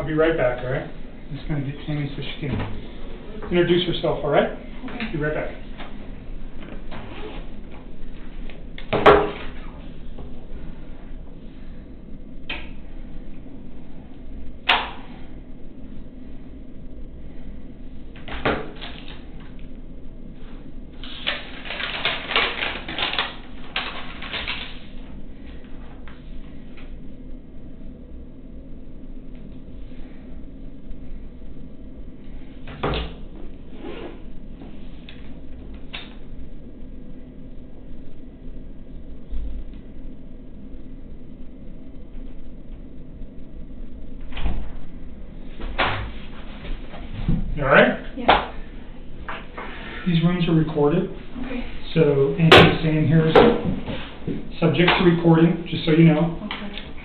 I'll be right back, all right? I'm just going to get Tammy so she can introduce herself, all right? Okay. Be right back. All right? Yeah. These rooms are recorded. Okay. So anything saying here is subject to recording, just so you know. Okay.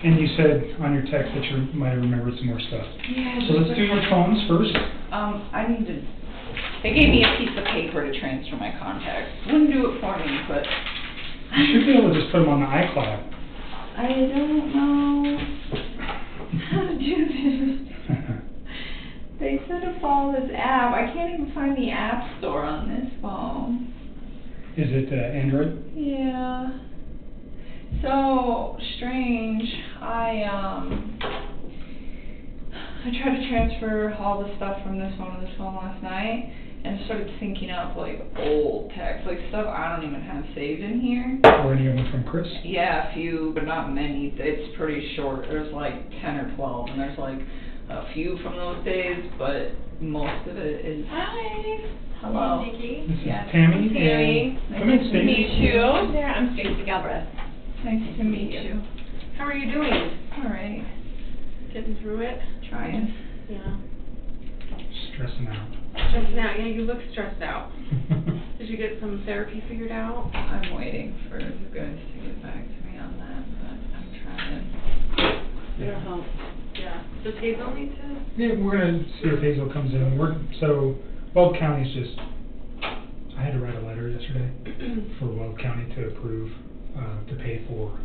And you said on your text that you might have remembered some more stuff. Yeah. So let's do your phones first. I need to. They gave me a piece of paper to transfer my contacts. Wouldn't do it for me, but. You should be able to just put them on the iCloud. I don't know how to do this. They said to follow this app. I can't even find the app store on this phone. Is it Android? Yeah. So strange. I tried to transfer all the stuff from this phone to this phone last night, and it started syncing up like old text, like stuff I don't even have saved in here. Or any of them from Chris? Yeah, a few, but not many. It's pretty short. There's like 10 or 12, and there's like a few from those days, but most of it is. Hi. Hello. Hey, Nikki. This is Yes. Tammy. Tammy. And come in, Nice to Stacey. meet you. There, I'm Stacey Galbraith. Nice to meet you. How are you doing? All right. Getting through it? Trying. Yeah. Stressing out. Stressed out. Yeah, you look stressed out. Did you get some therapy figured out? I'm waiting for you guys to get back to me on that, but I'm trying. It'll help. Yeah. Does Hazel need to? Yeah, we're gonna see if Hazel comes in. So Weld County's just. I had to write a letter yesterday for Weld County to approve to pay for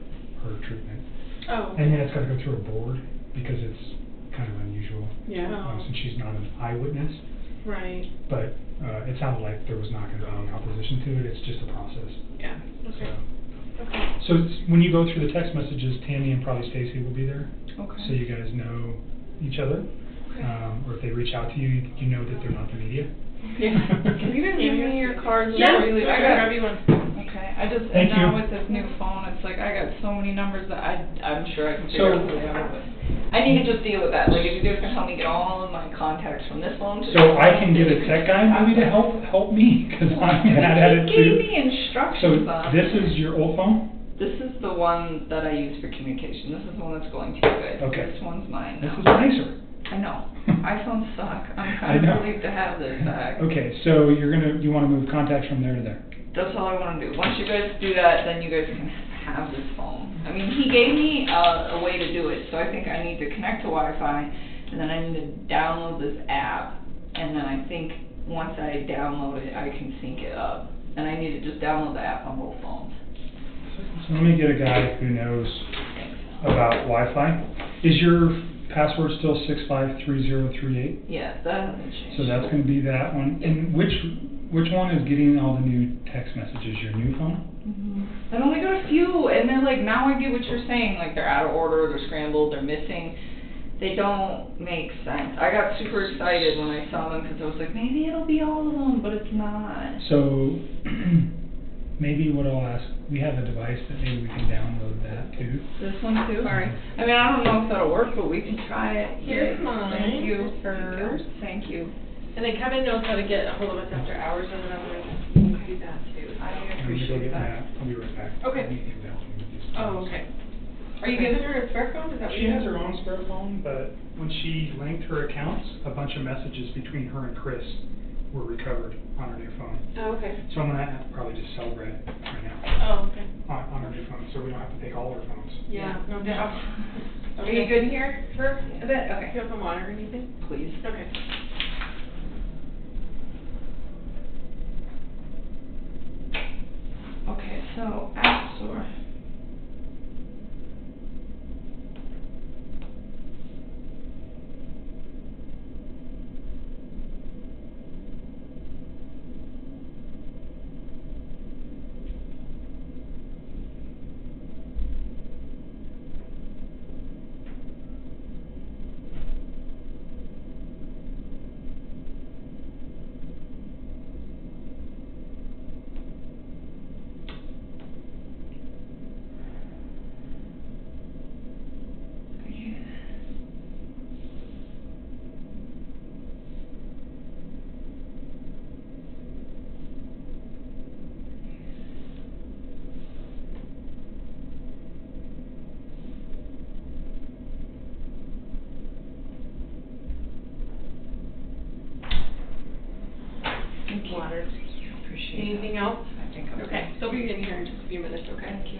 her treatment, Oh. and then it's got to go through a board because it's kind of unusual Yeah. since she's not an eyewitness. Right. But it sounded like there was not going to be any opposition to it. It's just a process. Yeah. Okay. So, Okay. so when you go through the text messages, Tammy and probably Stacy will be there. Okay. So you guys know each other. Okay. Or if they reach out to you, you know that they're not the media. Yeah. Can you guys give me your cards Yeah. before you leave? I Grab got. you one. Okay. I just Thank and now you. with this new phone, it's like I got so many numbers that I'm sure I can So- figure out who they are, but I need to just deal with that. Like if you guys can help me get all of my contacts from this phone to. So I can get a tech guy maybe to help me because I'm bad at it He gave too. me instructions So on this it. is your old phone? This is the one that I use for communication. This is the one that's going to you guys. Okay. This one's mine This now. is nicer. I know. iPhones suck. I'm I kind know. of relieved to have this back. Okay, so you want to move contacts from there to there. That's all I want to do. Once you guys do that, then you guys can have this phone. I mean, he gave me a way to do it, so I think I need to connect to Wi-Fi, and then I need to download this app, and then I think once I download it, I can sync it up. And I need to just download the app on both phones. So let me get a guy who knows Thanks. about Wi-Fi. Is your password still 653038? Yes, that hasn't changed. So that's going to be that one. And which one is getting all the new text messages? Your new phone? I've only got a few, and they're like, now I get what you're saying, like they're out of order, they're scrambled, they're missing. They don't make sense. I got super excited when I saw them because I was like, maybe it'll be all of them, but it's not. So maybe what I'll ask, we have a device that maybe we can download that too. This one too? Sorry. I mean, I don't know if that'll work, but we can try it. Here's Yay. mine. Thank you. Hers. Thank you. And then Kevin knows how to get a hold of us after hours, and then I'm going to do that too. I I'm gonna go appreciate get that. Matt. I'll be right back. Okay. He emailed me with these Oh, phones. okay. Are you giving her a spare phone? Is that what She you has have? her own spare phone, but when she linked her accounts, a bunch of messages between her and Chris were recovered on her new phone. Oh, okay. So I'm gonna have to probably just sell Brad right now Oh, okay. on her new phone, so we don't have to take all her phones. Yeah, no doubt. Are you good here for a bit? Do Okay. you have some water or anything? Please. Okay. Okay, so App Store. here in just a few minutes, okay? Thank you.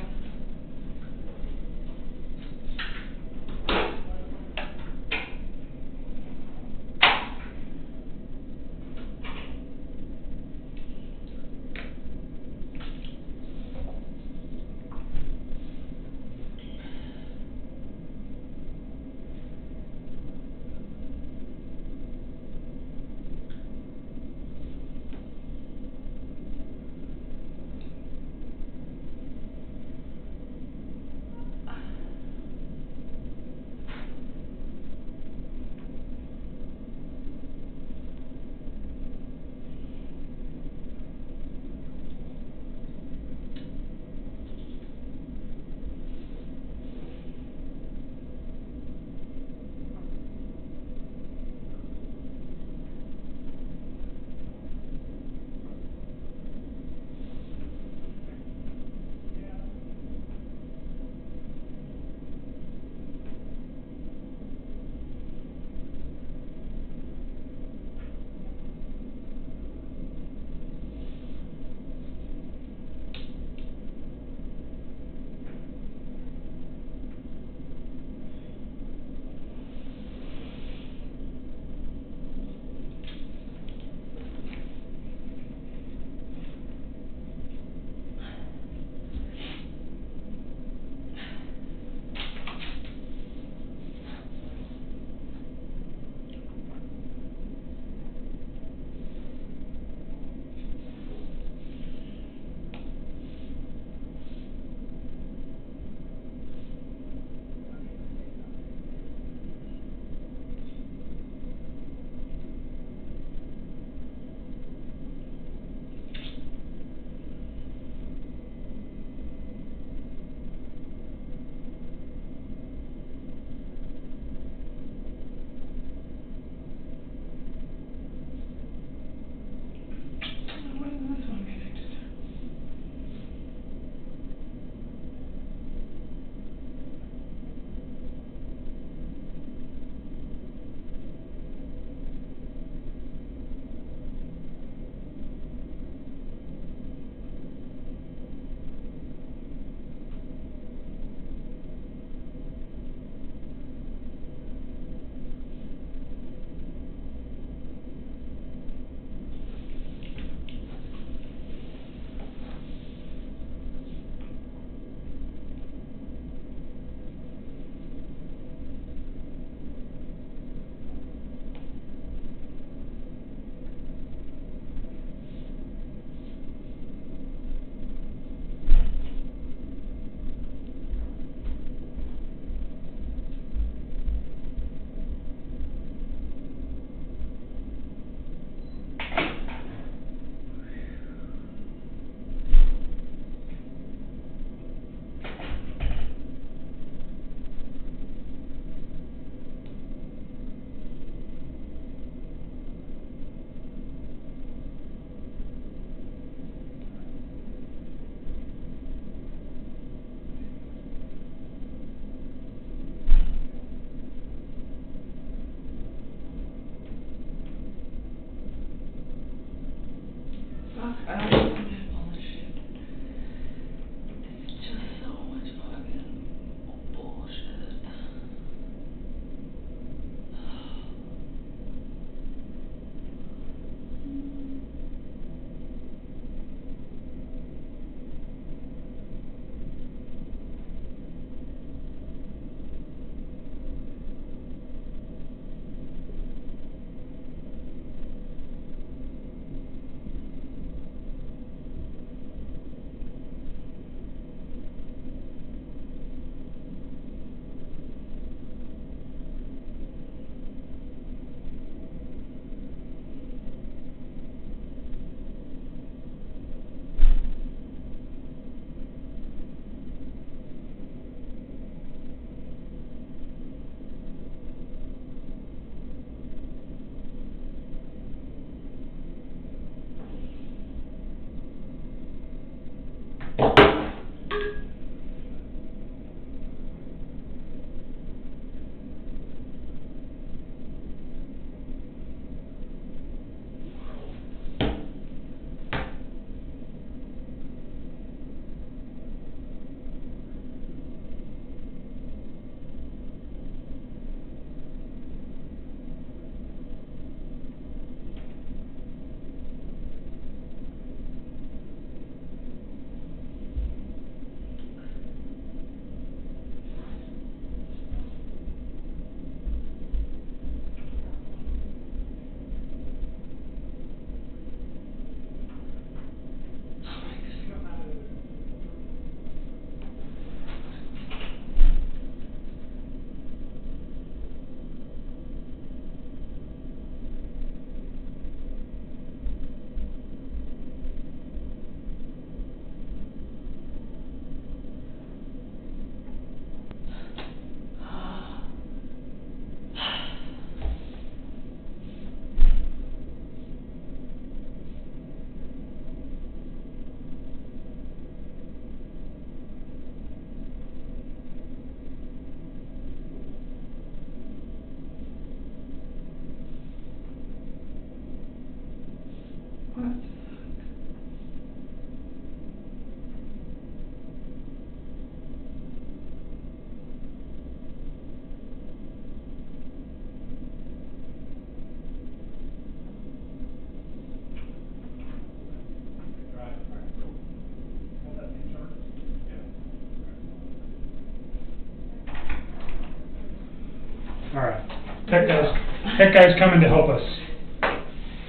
Tech guy's coming to help us.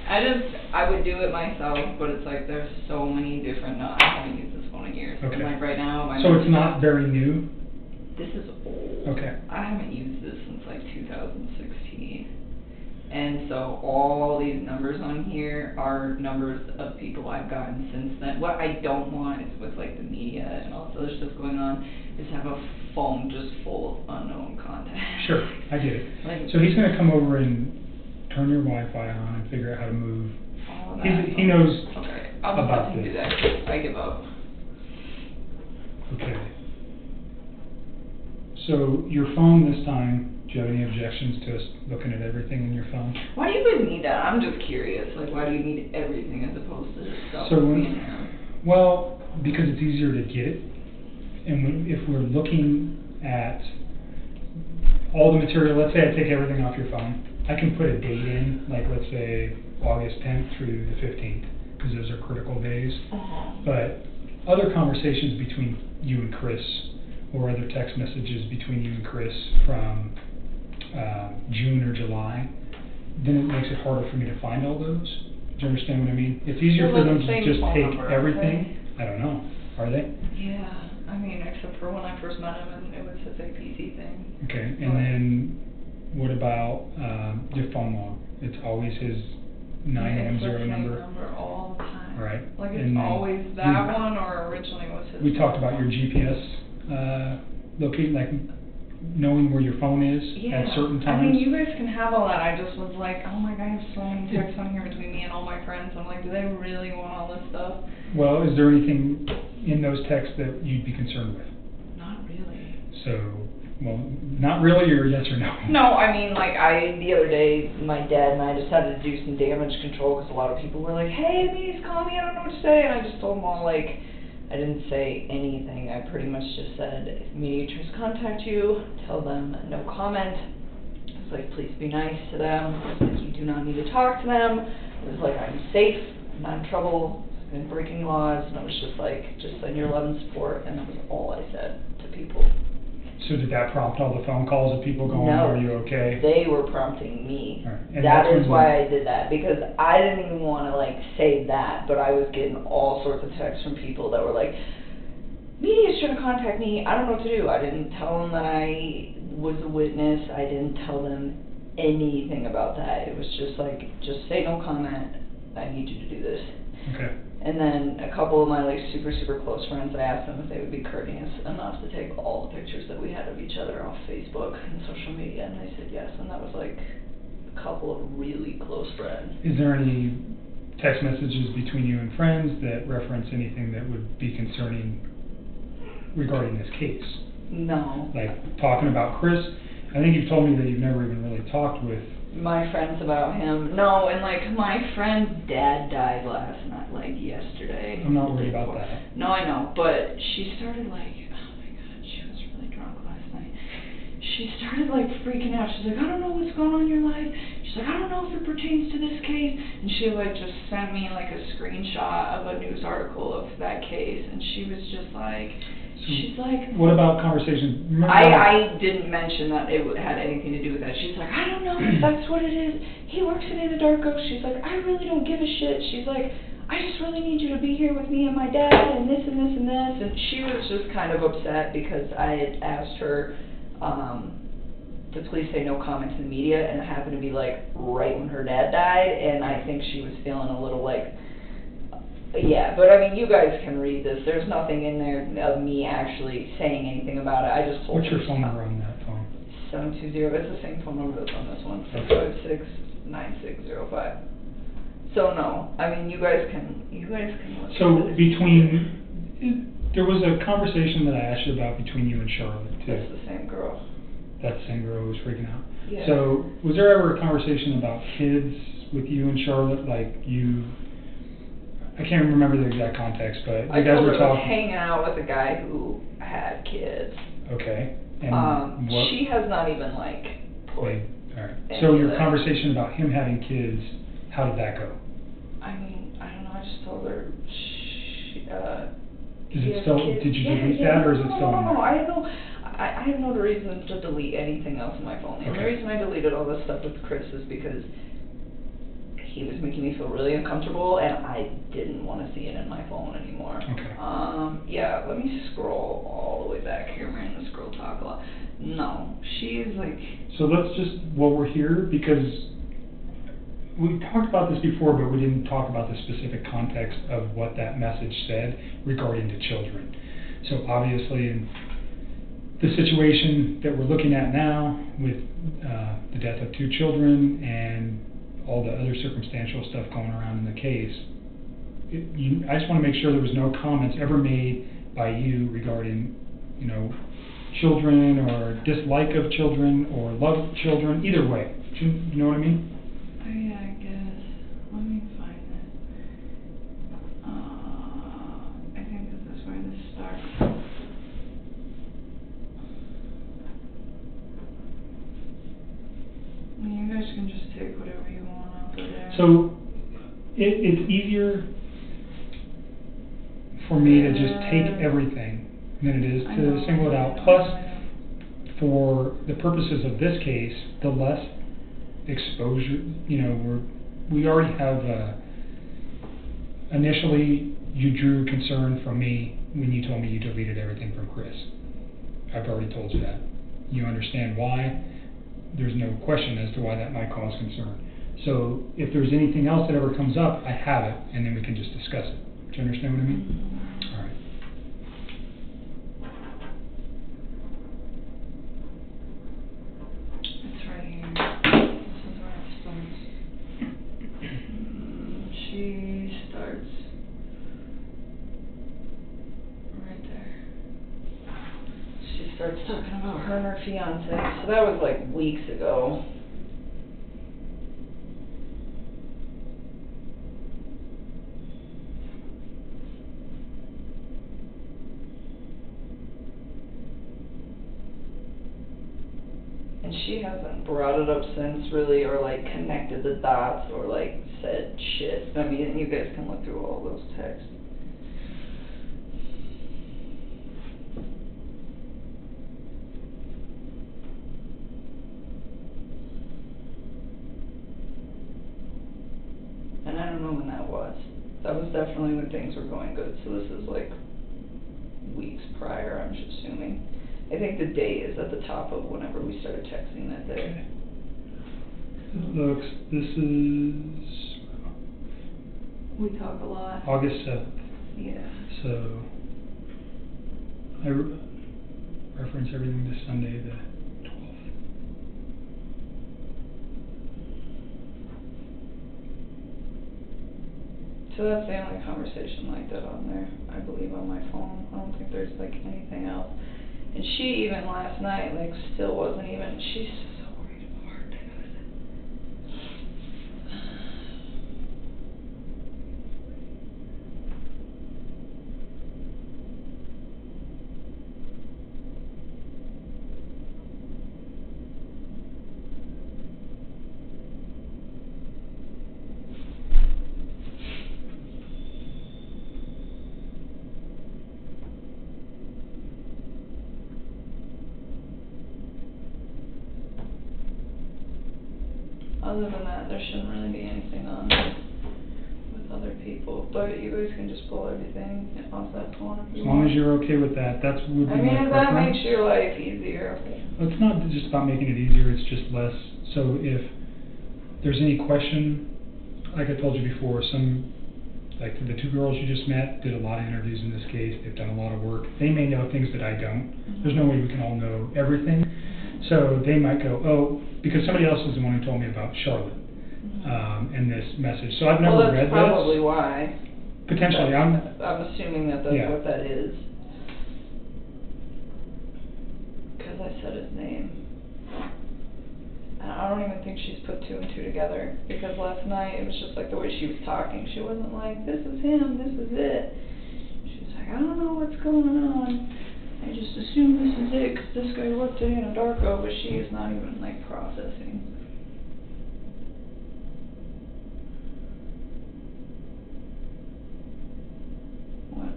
I would do it myself, but it's like there's so many different, I haven't used this phone in years. Okay. And like right now, So it's not very new? This is old. Okay. I haven't used this since like 2016. And so all these numbers on here are numbers of people I've gotten since then. What I don't want is with like the media and all this other stuff going on, is have a phone just full of unknown contacts. Sure, I get it. Like- So he's gonna come over and turn your Wi-Fi on and figure out how to move. All of that. He knows Okay, I'll just about let him this. do that. I give up. Okay. So your phone this time, do you have any objections to us looking at everything in your phone? Why do you guys need that? I'm just curious. Like, why do you need everything as opposed to just stuff So being when, there? well, because it's easier to get it. And if we're looking at all the material, let's say I take everything off your phone, I can put a date in, like let's say August 10th through the 15th, because those are critical days. But other conversations between you and Chris, or other text messages between you and Chris from June or July, then it makes it harder for me to find all those. Do you understand what I mean? It's easier They're for them the to same just phone take number, aren't everything. I don't know. Are they? Yeah, I mean, except for when I first met him and it was his APC thing. Okay, and then what about your phone log? It's always his 910 It's the same number? all the time. Right. Like, And it's then always that one, or originally was his. We talked about your GPS locating, like knowing where your phone is Yeah. at certain I times. mean, you guys can have all that. I just was like, oh my god, I have so many texts on here between me and all my friends. I'm like, do they really want all this stuff? Well, is there anything in those texts that you'd be concerned with? Not really. So, well, not really, or yes or no? No, I mean, like, the other day, my dad and I decided to do some damage control because a lot of people were like, hey, please call me, I don't know what to say. And I just told them all, like, I didn't say anything. I pretty much just said, if mediators contact you, tell them no comment. I was like, please be nice to them. I was like, you do not need to talk to them. It was like, I'm safe, I'm not in trouble, I've been breaking laws. And I was just like, just send your love and support. And that was all I said to people. So did that prompt all the phone calls of people going, No, are you okay? they were prompting me. All right, and That that's is when why I did that, because I didn't even want to, like, say that, but I was getting all sorts of texts from people that were like, media's trying to contact me, I don't know what to do. I didn't tell them that I was a witness, I didn't tell them anything about that. It was just like, just say no comment, I need you to do this. Okay. And then a couple of my like super close friends, I asked them if they would be courteous enough to take all the pictures that we had of each other off Facebook and social media, and they said yes, and that was like a couple of really close friends. Is there any text messages between you and friends that reference anything that would be concerning regarding this case? No. Like talking about Chris? I think you've told me that you've never even really talked with. My friends about him. No, and like my friend's dad died last night, like yesterday. I'm not the worried day about before. that. No, I know, but she started like, oh my god, she was really drunk last night. She started like freaking out. She's like, I don't know what's going on in your life. She's like, I don't know if it pertains to this case. And she like just sent me like a screenshot of a news article of that case, and she was just like, she's like, What about conversations? Remember I didn't mention that it had anything to do with that. She's like, I don't know if that's what it is. He works at Anadarko. She's like, I really don't give a shit. She's like, I just really need you to be here with me and my dad and this and this and this. And she was just kind of upset because I had asked her to please say no comment to the media, and it happened to be like right when her dad died, and I think she was feeling a little like, yeah, but I mean, you guys can read this. There's nothing in there of me actually saying anything about it. I just told What's her. your phone number on that phone? 720, it's the same phone number that's on this one, Okay. 656-9605. So no, I mean, you guys can look So into this. there was a conversation that I asked you about between you and Charlotte too. That's the same girl. That same girl who was freaking out. Yeah. So was there ever a conversation about kids with you and Charlotte? Like you, I can't remember the exact context, but I you guys told her were I was talking. hanging out with a guy who had kids. Okay. And what? She has not even like put. Wait, all right. any So of your that. conversation about him having kids, how did that go? I mean, I don't know. I just told her. Is it still? Did you delete that, or is it still? No, I don't know. I have no reason to delete anything else on my phone. And the Okay. reason I deleted all this stuff with Chris is because he was making me feel really uncomfortable, and I didn't want to see it in my phone anymore. Okay. Yeah, let me scroll all the way back here. Man, the scroll talk a lot. No, she's like, So let's just, while we're here, because we talked about this before, but we didn't talk about the specific context of what that message said regarding to children. So obviously, in the situation that we're looking at now with the death of 2 children and all the other circumstantial stuff going around in the case, I just want to make sure there was no comments ever made by you regarding, children or dislike of children or love of children, either way. Do you know what I mean? oh yeah, I guess. Let me find it. I think this is where this starts. You guys can just take whatever you want off of there. So it's easier for me to just take everything than it is I to know, single it I out. know, Plus, I know. for the purposes of this case, the less exposure, we already have, initially, you drew concern from me when you told me you deleted everything from Chris. I've already told you that. You understand why. There's no question as to why that might cause concern. So if there's anything else that ever comes up, I have it, and then we can just discuss it. Do you understand what I mean? All right. It's right here. This is where it starts. She starts right there. She starts talking about her and her fiance. So that was like weeks ago. And she hasn't brought it up since, really, or like connected the dots, or like said shit. I mean, you guys can look through all those texts. And I don't know when that was. That was definitely when things were going good, so this is like weeks prior, I'm just assuming. I think the date is at the top of whenever we started texting that day. It looks, this is We talk a lot. August 7th. Yeah. So I reference everything to Sunday the 12th. So that's the only conversation like that on there, I believe, on my phone. I don't think there's like anything else. And she even last night, like, still wasn't even, she's so worried about her dad. Other than that, there shouldn't really be anything on with other people, but you guys can just pull everything off that phone if you As long want. as you're okay with that, that's would be I my mean, if that preference. makes your life easier. It's not just about making it easier, it's just less. So if there's any question, like I told you before, like the 2 girls you just met did a lot of interviews in this case. They've done a lot of work. They may know things that I don't. There's no way we can all know everything. So they might go, oh, because somebody else is the one who told me about Charlotte and this message. So I've never Well, read that's this. probably why. Potentially, I'm I'm assuming that that's Yeah. what that is. Because I said his name. And I don't even think she's put 2 and 2 together. Because last night, it was just like the way she was talking. She wasn't like, this is him, this is it. She was like, I don't know what's going on. I just assume this is it because this guy worked at Anadarko, but she is not even like processing. What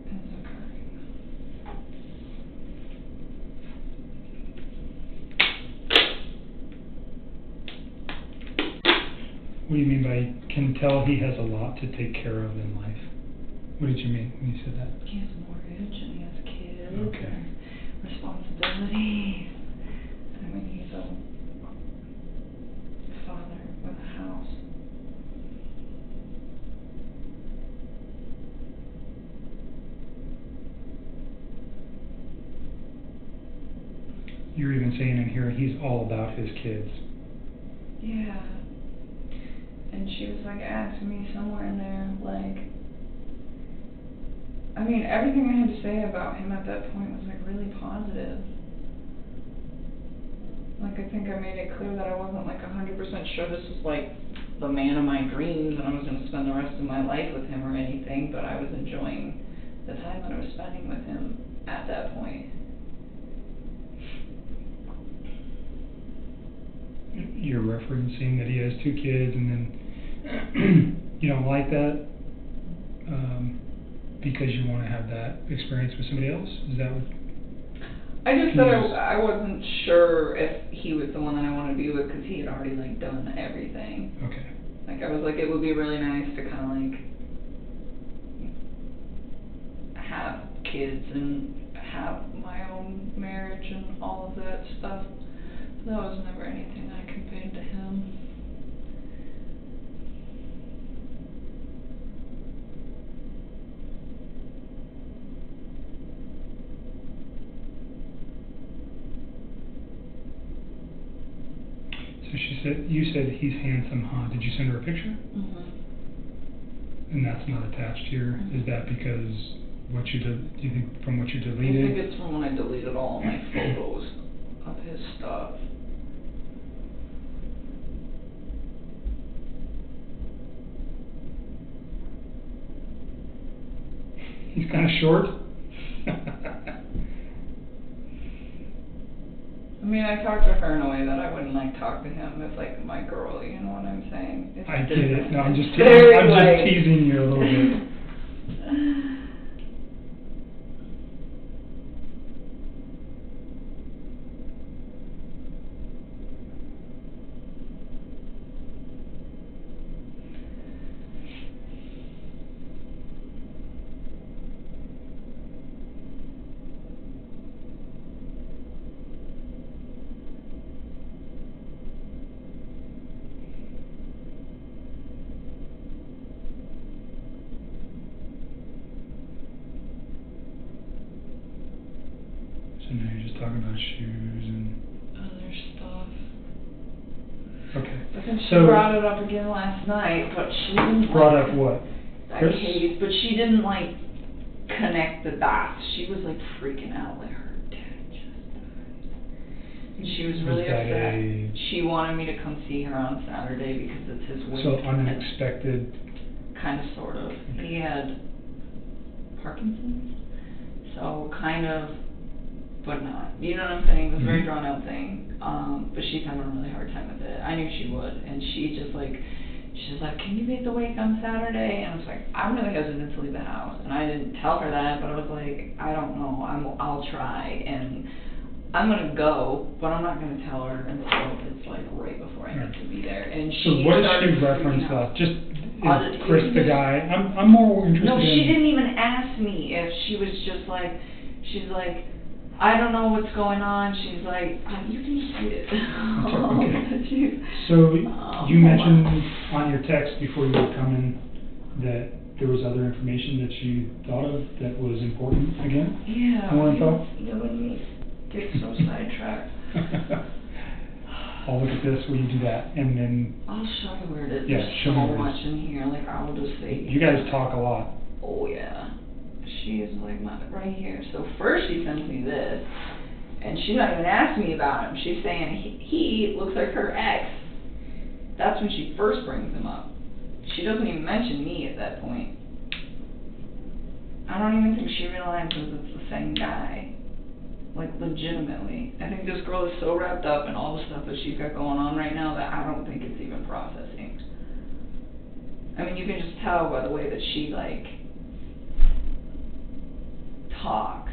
is occurring? do you mean by can tell he has a lot to take care of in life? What did you mean when you said that? He has a mortgage and he has kids Okay. and responsibilities. I mean, he's a father with a house. You're even saying in here he's all about his kids. Yeah. And she was like asking me somewhere in there, like, I mean, everything I had to say about him at that point was like really positive. Like, I think I made it clear that I wasn't like 100% sure this was like the man of my dreams and I was going to spend the rest of my life with him or anything, but I was enjoying the time that I was spending with him at that point. You're referencing that he has 2 kids and then you don't like that because you want to have that experience with somebody else? Is that what? I just said I wasn't sure if he was the one that I wanted to be with because he had already like done everything. Okay. Like I was like, it would be really nice to kind of like have kids and have my own marriage and all of that stuff. So that was never anything I conveyed to him. So you said he's handsome, huh? Did you send her a picture? Mm-hmm. And that's not attached here. Is that because do you think from what you deleted? I think it's from when I deleted all my photos of his stuff. He's kind of short. I mean, I talked to her in a way that I wouldn't like talk to him as like my girl, you know what I'm saying? It's I get different. it. No, I'm just It's very, like- teasing you a little bit. So now you're just talking about shoes and Other stuff. okay. But then she So brought it up again last night, but she didn't brought like, up what? that Chris? case, but she didn't like connect the dots. She was like freaking out, like her dad just died. And she was really Was that upset. She wanted me to come see her on Saturday because it's his week. So unexpected. Kind of, sort of. He had Parkinson's, so kind of, but not. You know what I'm saying? It was a very Mhm. drawn out thing. But she's having a really hard time with it. I knew she would, and she's like, can you make the wake on Saturday? And I was like, I'm really hesitant to leave the house, and I didn't tell her that, but I was like, I don't know, I'll try, and I'm gonna go, but I'm not gonna tell her until it's like right before I need to be there. And So she what does started she reference freaking out. Just Other- Chris the guy? I'm more interested No, she in. didn't even ask me if she was just like, she's like, I don't know what's going on. She's like, you can just read it. Okay. So you mentioned on your text before you were coming that there was other information that you thought of that was important again? Yeah. More info? You let me get so sidetracked. I'll look at this, will you do that? And then I'll show you where it is. Yeah, There's show so me where it much is. in here. Like, I'll just say. you guys talk a lot. Oh, yeah. She is like right here. So first she sends me this, and she's not even asking me about him. She's saying he looks like her ex. That's when she first brings him up. She doesn't even mention me at that point. I don't even think she realizes it's the same guy. Like, legitimately. I think this girl is so wrapped up in all the stuff that she's got going on right now that I don't think it's even processing. I mean, you can just tell by the way that she, like, talks.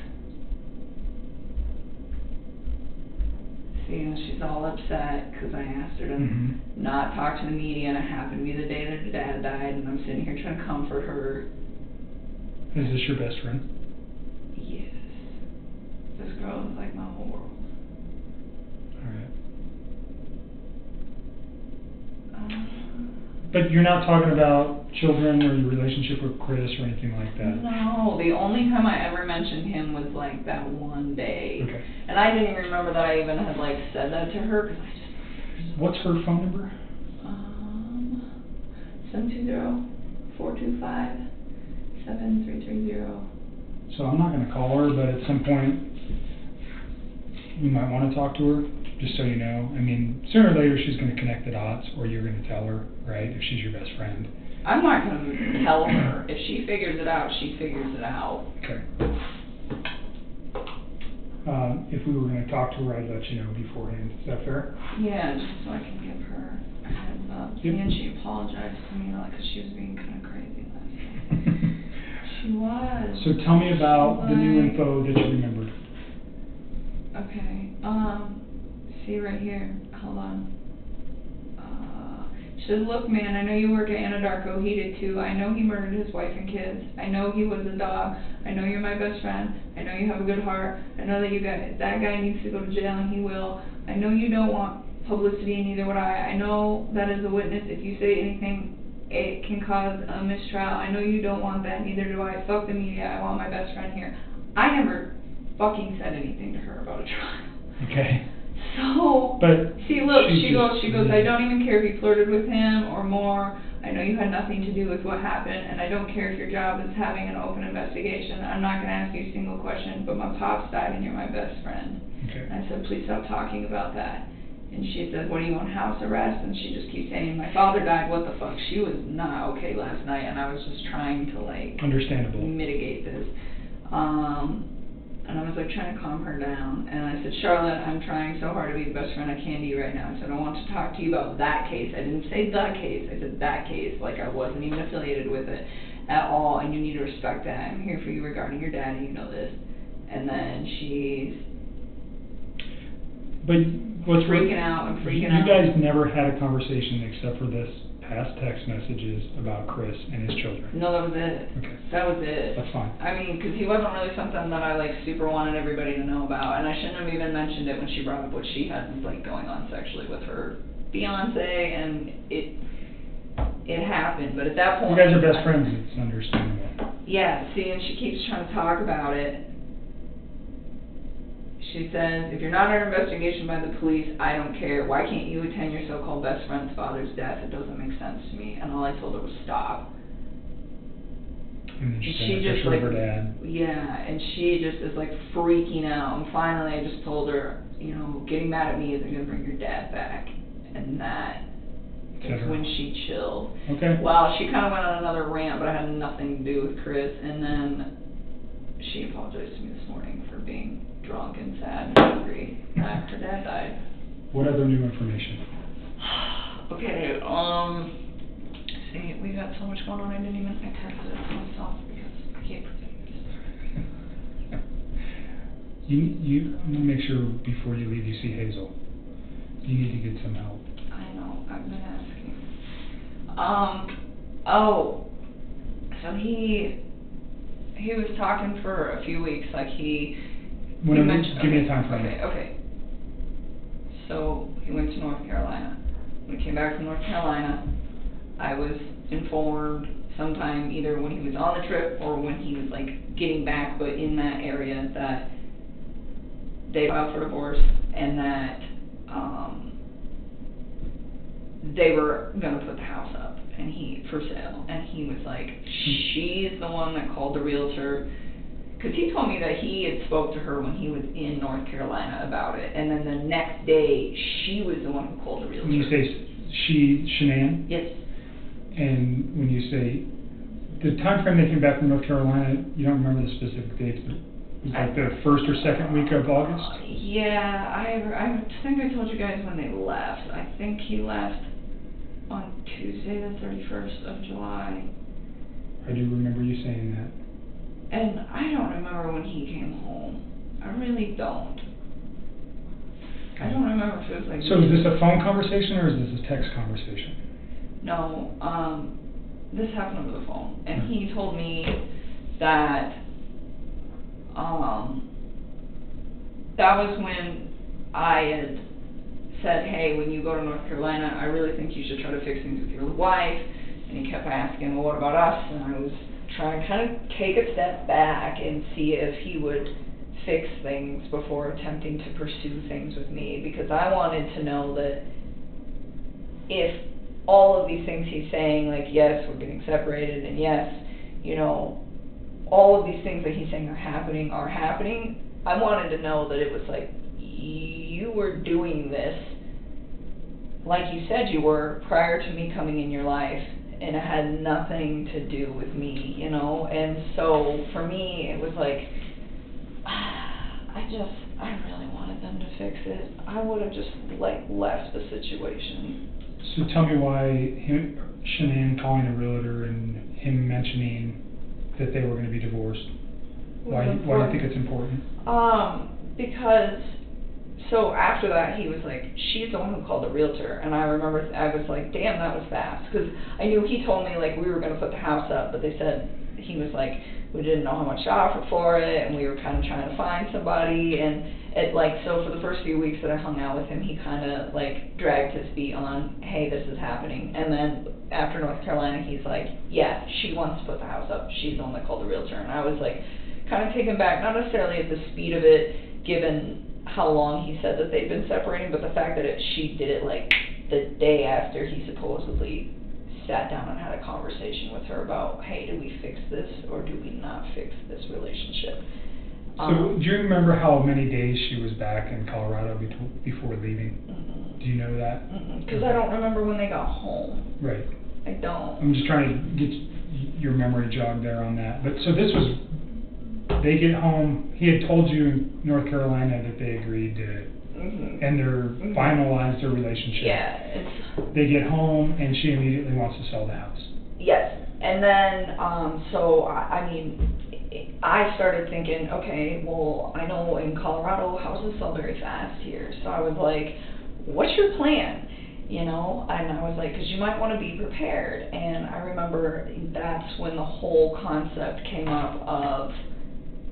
See, See, and she's all upset because I asked her to Mhm. not talk to the media, and it happened to be the day that her dad died, and I'm sitting here trying to comfort her. Is this your best friend? Yes. This girl is like my whole world. Alright. Um, But you're not talking about children or your relationship with Chris or anything like that? No, the only time I ever mentioned him was like that one day. Okay. And I didn't even remember that I even had like said that to her because I just. What's her phone number? 720-425-7330. So I'm not gonna call her, but at some point, you might wanna talk to her, just so you know. I mean, sooner or later, she's gonna connect the dots, or you're gonna tell her, right, if she's your best friend. I'm not going to tell her. If she figures it out, she figures it out. Okay. If we were gonna talk to her, I'd let you know beforehand. Is that fair? Yeah, just so I can give her a heads up. Yep. And she apologized to me like, because she was being kind of crazy last night. She was. So tell me about the new Like- info that you remembered. Okay, see right here, hold on. She said, look man, I know you work at Anadarko, he did too. I know he murdered his wife and kids. I know he was a dog. I know you're my best friend. I know you have a good heart. I know that that guy needs to go to jail and he will. I know you don't want publicity and neither would I. I know that as a witness, if you say anything, it can cause a mistrial. I know you don't want that, neither do I. Fuck the media, I want my best friend here. I never fucking said anything to her about a trial. Okay. So, But see, look, she she goes, just- I don't even care if you flirted with him or more. I know you had nothing to do with what happened, and I don't care if your job is having an open investigation. I'm not gonna ask you a single question, but my pops died and you're my best friend. Okay. And I said, please stop talking about that. And she said, what, are you on house arrest? And she just keeps saying, my father died, what the fuck? She was not okay last night, and I was just trying to, like, Understandable. mitigate this. And I was like trying to calm her down, and I said, Charlotte, I'm trying so hard to be the best friend I can to you right now. I said, I want to talk to you about that case. I didn't say the case, I said that case, like I wasn't even affiliated with it at all, and you need to respect that. I'm here for you regarding your dad, and you know this. And then she's But what's freaking out and freaking out. You guys never had a conversation except for this past text messages about Chris and his children. No, that was it. Okay. That was it. That's fine. I mean, because he wasn't really something that I, like, super wanted everybody to know about, and I shouldn't have even mentioned it when she brought up what she had, like, going on sexually with her fiancé, and it happened, but at that point... You guys are best friends, it's understandable. Yeah, see, and she keeps trying to talk about it. She says, if you're not under investigation by the police, I don't care. Why can't you attend your so-called best friend's father's death? It doesn't make sense to me. And all I told her was stop. And then she She sent a just, picture like, of her dad. yeah, and she just is like freaking out. And finally, I just told her, you know, getting mad at me isn't gonna bring your dad back. And that Set is her when off. she chilled. Okay. Well, she kind of went on another rant, but it had nothing to do with Chris. And then she apologized to me this morning for being drunk and sad and angry that her dad died. What other new information? Okay, see, we got so much going on, I texted it to myself because I can't predict this. You make sure before you leave you see Hazel. You need to get some help. I know, I've been asking. Oh, so he was talking for a few weeks, like he mentioned. Give me a time frame. Okay. So he went to North Carolina. When he came back from North Carolina, I was informed sometime either when he was on the trip or when he was like getting back, but in that area, that they filed for divorce and that they were gonna put the house up and for sale, and he was like, she's the one that called the realtor. Because he told me that he had spoke to her when he was in North Carolina about it, and then the next day, she was the one who called the realtor. When you say she, Shanann, Yes. and when you say the time frame they came back from North Carolina, you don't remember the specific dates, but it was like the first or second week of August? Yeah, I think I told you guys when they left. I think he left on Tuesday, the 31st of July. I do remember you saying that. And I don't remember when he came home. I really don't. I don't remember if it was like. So is this a phone conversation or is this a text conversation? No, this happened over the phone, and Hmm. he told me that, that was when I had said, hey, when you go to North Carolina, I really think you should try to fix things with your wife, and he kept asking, well, what about us? And I was trying to kind of take a step back and see if he would fix things before attempting to pursue things with me, because I wanted to know that if all of these things he's saying, like, yes, we're getting separated, and yes, you know, all of these things that he's saying are happening, I wanted to know that it was like, you were doing this like you said you were prior to me coming in your life, and it had nothing to do with me, you know. And so for me, it was like, I really wanted them to fix it. I would have just like left the situation. So tell me why Shanann calling a realtor and him mentioning that they were going to be divorced. Why do you think it's important? Because, so after that, he was like, she's the one who called the realtor, and I remember, I was like, damn, that was fast, because I knew he told me, like, we were going to put the house up, but they said, he was like, we didn't know how much to offer for it, and we were kind of trying to find somebody, and it, like, so for the first few weeks that I hung out with him, he kind of, like, dragged his feet on, hey, this is happening, and then after North Carolina, he's like, yeah, she wants to put the house up, she's the one that called the realtor, and I was like, kind of taken back, not necessarily at the speed of it, given how long he said that they'd been separating, but the fact that she did it like the day after he supposedly sat down and had a conversation with her about, hey, do we fix this or do we not fix this relationship? So do you remember how many days she was back in Colorado before leaving? Mm-mm. Do you know that? Because I don't remember when they got home. Right. I don't. I'm just trying to get your memory jogged there on that. But so this was, they get home, he had told you in North Carolina that they agreed to end their, finalize their relationship. Yeah, it's... They get home and she immediately wants to sell the house. Yes, and then, so, I mean, I started thinking, okay, well, I know in Colorado, houses sell very fast here, so I was like, what's your plan? You know, and I was like, because you might want to be prepared, and I remember that's when the whole concept came up of,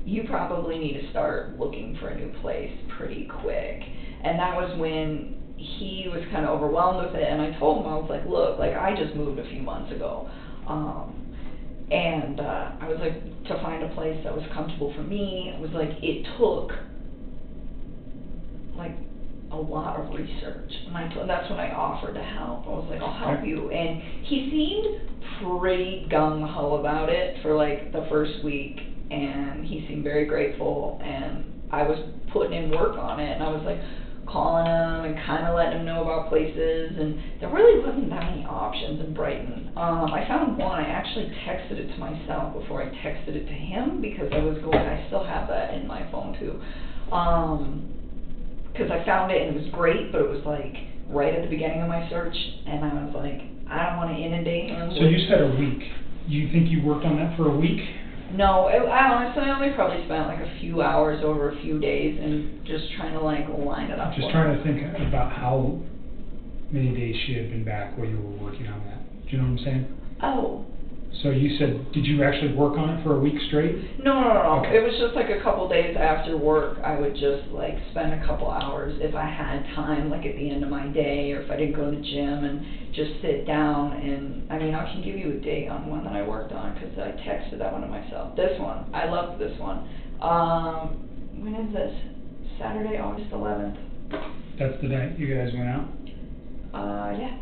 you probably need to start looking for a new place pretty quick. And that was when he was kind of overwhelmed with it, and I told him, I was like, look, like, I just moved a few months ago, and I was like, to find a place that was comfortable for me, it was like, it took, like, a lot of research, and that's when I offered to help. I was like, I'll help you, and he seemed pretty gung-ho about it for, like, the first week, and he seemed very grateful, and I was putting in work on it, and I was like calling him and kind of letting him know about places, and there really wasn't that many options in Brighton. I found one. I actually texted it to myself before I texted it to him, because I still have that in my phone too, because I found it and it was great, but it was like right at the beginning of my search, and I was like, I don't want to inundate him. So you said a week. You think you worked on that for a week? No, I honestly only probably spent like a few hours over a few days and just trying to like line it up. Just trying to think about how many days she had been back while you were working on that. Do you know what I'm saying? Oh. So you said, did you actually work on it for a week straight? No. Okay. It was just like a couple days after work. I would just like spend a couple hours if I had time, like at the end of my day, or if I didn't go to the gym, and just sit down. And I mean, I can give you a date on one that I worked on, because I texted that one to myself. This one, I loved this one. When is this? Saturday, August 11th. That's the night you guys went out? Yeah.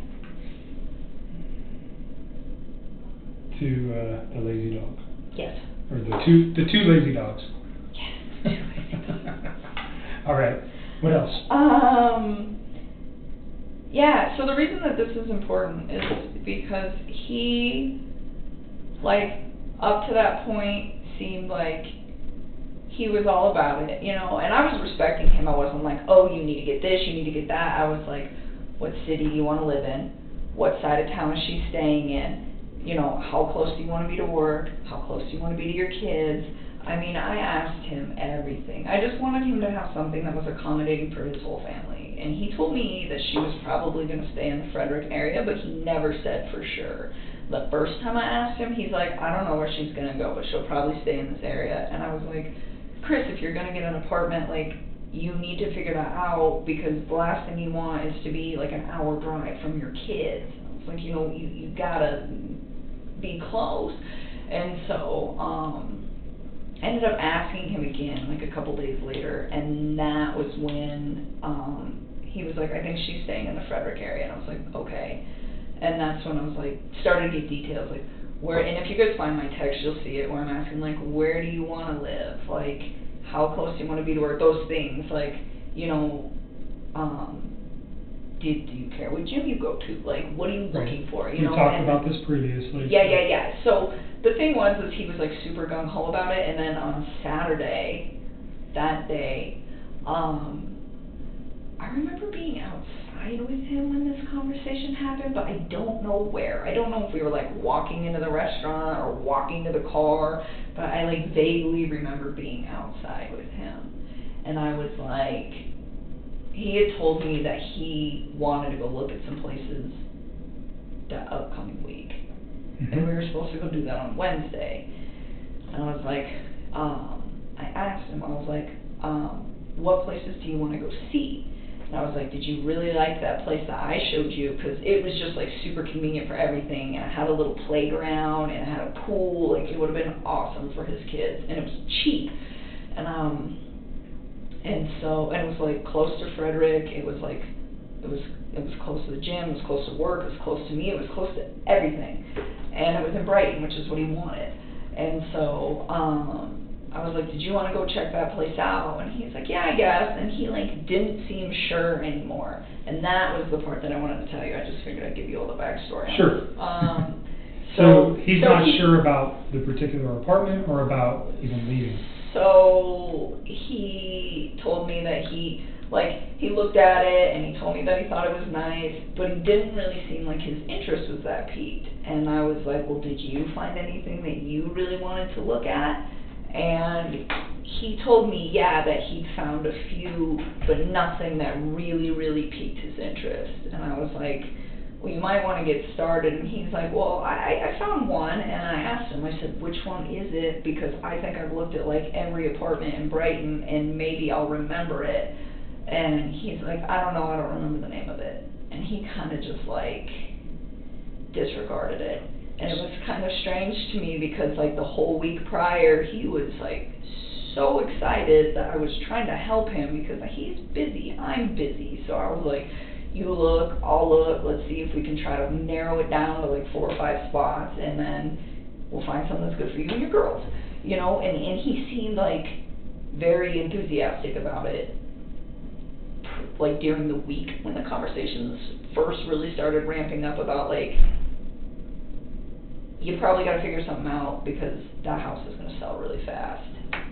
To the Lazy Dog. Yes. Or the two Lazy Dogs. Yes. All right. What else? Yeah, so the reason that this is important is because he, like, up to that point, seemed like he was all about it, you know, and I was respecting him. I wasn't like, oh, you need to get this, you need to get that. I was like, what city do you want to live in? What side of town is she staying in? You know, how close do you want to be to work? How close do you want to be to your kids? I mean, I asked him everything. I just wanted him to have something that was accommodating for his whole family. and he told me that she was probably going to stay in the Frederick area, but he never said for sure. The first time I asked him, he's like, I don't know where she's going to go, but she'll probably stay in this area. And I was like, Chris, if you're going to get an apartment, like, you need to figure that out, because the last thing you want is to be like an hour drive from your kids. It's like, you know, you gotta be close. And so, I ended up asking him again, like a couple days later, and that was when, he was like, I think she's staying in the Frederick area, and I was like, okay. And that's when I was like, started to get details, like, where, and if you guys find my text, you'll see it, where I'm asking, like, where do you want to live? Like, how close do you want to be to work? Those things, like, you know, do you care what gym you go to? Like, what are you looking for? You know, talked about this previously. Yeah. So the thing was he was like super gung-ho about it, and then on Saturday, that day, I remember being outside with him when this conversation happened, but I don't know where. I don't know if we were like walking into the restaurant or walking to the car, but I like vaguely remember being outside with him. And I was like, he had told me that he wanted to go look at some places that upcoming week. And we were supposed to go do that on Wednesday. And I was like, I asked him, I was like, what places do you want to go see? And I was like, did you really like that place that I showed you? Because it was just like super convenient for everything. And I had a little playground, and I had a pool. Like, it would have been awesome for his kids. And it was cheap. And so, and it was like close to Frederick. It was like, it was close to the gym. It was close to work. It was close to me. It was close to everything. And it was in Brighton, which is what he wanted. And so, I was like, did you want to go check that place out? And he's like, yeah, I guess. And he like didn't seem sure anymore. And that was the part that I wanted to tell you. I just figured I'd give you all the backstory. Sure. So he's not sure about the particular apartment or about even leaving? So he told me that he looked at it and he told me that he thought it was nice, but he didn't really seem like his interest was that piqued. And I was like, well, did you find anything that you really wanted to look at? And he told me, yeah, that he'd found a few, but nothing that really, really piqued his interest. And I was like, well, you might want to get started. And he's like, well, I found one, and I asked him, I said, which one is it? Because I think I've looked at like every apartment in Brighton, and maybe I'll remember it. And he's like, I don't know, I don't remember the name of it. And he kind of just like disregarded it. And it was kind of strange to me because like the whole week prior, he was like so excited that I was trying to help him because he's busy, I'm busy. So I was like, you look, I'll look, let's see if we can try to narrow it down to like 4 or 5 spots, and then we'll find something that's good for you and your girls. You know, and he seemed like very enthusiastic about it, like during the week when the conversations first really started ramping up about like, you probably got to figure something out because that house is going to sell really fast,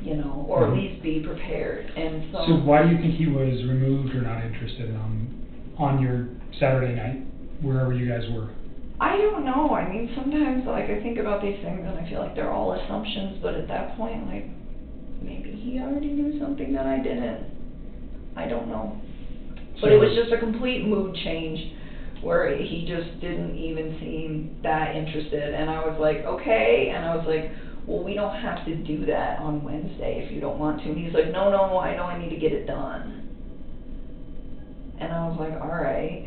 you know, or at least be prepared. And so why do you think he was removed or not interested on your Saturday night, wherever you guys were? I don't know. I mean, sometimes like I think about these things and I feel like they're all assumptions, but at that point, like maybe he already knew something that I didn't. I don't know. But it was just a complete mood change where he just didn't even seem that interested. And I was like, okay. And I was like, well, we don't have to do that on Wednesday if you don't want to. And he's like, no, I know I need to get it done. And I was like, all right.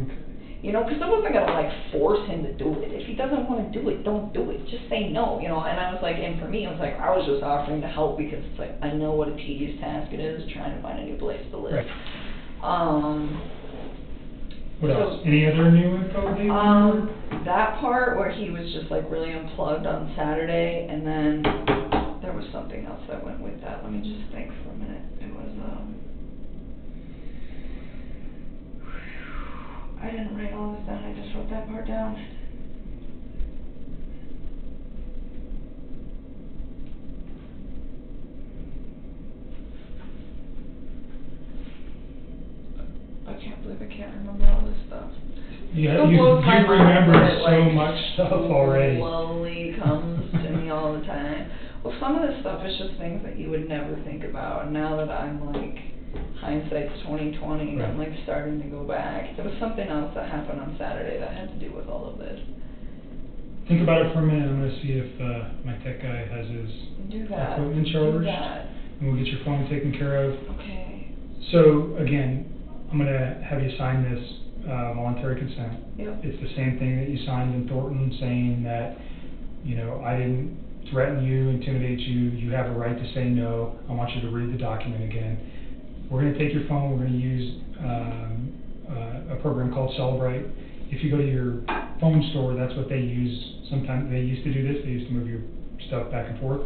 Okay. You know, because I wasn't going to like force him to do it. If he doesn't want to do it, don't do it. Just say no, you know. And I was like, and for me, I was like, I was just offering to help because it's like, I know what a tedious task it is trying to find a new place to live. Right. What else? Any other new info? That part where he was just like really unplugged on Saturday, and then there was something else that went with that. Let me just think for a minute. It was I didn't write all this down. I just wrote that part down. I can't believe I can't remember all this stuff. Yeah, you remember so much stuff already. Slowly comes to me all the time. Well, some of this stuff is just things that you would never think about. And now that I'm like hindsight's 20/20, and I'm Right. like starting to go back. There was something else that happened on Saturday that had to do with all of this. Think about it for a minute. I'm gonna see if my tech guy has his Do that. equipment Do charged, that. and we'll get your phone taken care of. Okay. So again, I'm gonna have you sign this voluntary consent. Yep. It's the same thing that you signed in Thornton, saying that, you know, I didn't threaten you, intimidate you, you have a right to say no, I want you to read the document again. We're gonna take your phone, we're gonna use a program called Celebrate. If you go to your phone store, that's what they use. Sometimes they used to do this, they used to move your stuff back and forth.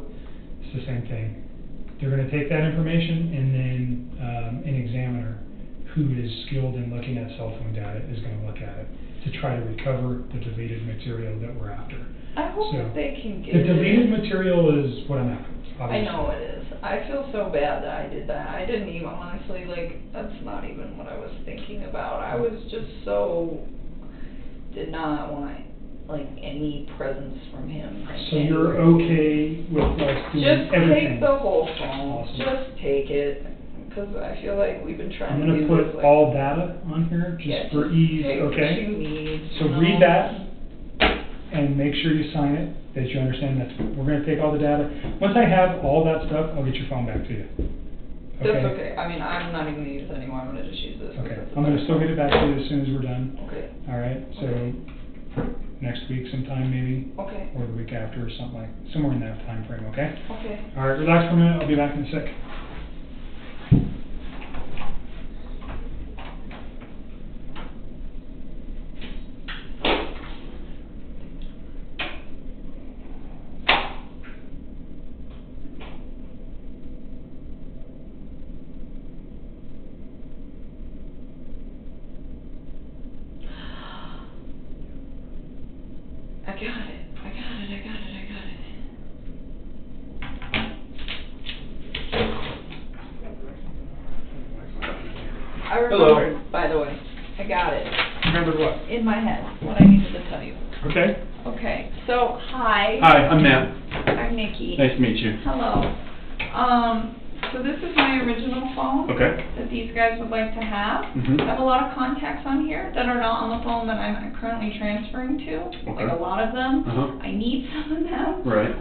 It's the same thing. They're gonna take that information, and then an examiner who is skilled in looking at cell phone data is gonna look at it to try to recover the deleted material that we're after. I hope So, that they can get the it. deleted material is what I'm after, I obviously. know it is. I feel so bad that I did that. I didn't even honestly, like, that's not even what I was thinking about. I was just so, did not want, like, any presence from him. So you're okay with us doing Just everything? take the whole phone, Awesome. just take it, because I feel like we've been trying I'm to gonna do put this, like. all data on here, Yeah, just for ease, take what okay? you need, So you know? read that, and make sure you sign it, that you understand that we're gonna take all the data. Once I have all that stuff, I'll get your phone back to you. That's okay. I mean, I'm not even gonna use it anymore. I'm gonna just use this. 'cause Okay, it's I'm gonna better. still get it back to you as soon as we're done. Okay, All right, so Okay. next week sometime maybe, okay, or the week after, or something like, somewhere in that time frame. Okay? okay. All right, relax for a minute, I'll be back in a sec. I got it, I got it, I got it, I got it. I remembered, by the way. I got it. Remember what? In my head, what I needed to tell you. Okay? Okay, so, hi. Hi, I'm Matt. I'm Nikki. Nice to meet you. Hello. So this is my original phone. Okay. That these guys would like to have. Mhm. I have a lot of contacts on here that are not on the phone that I'm currently transferring to. Like Okay. a lot of them. Uh-huh. I need some of them. Right.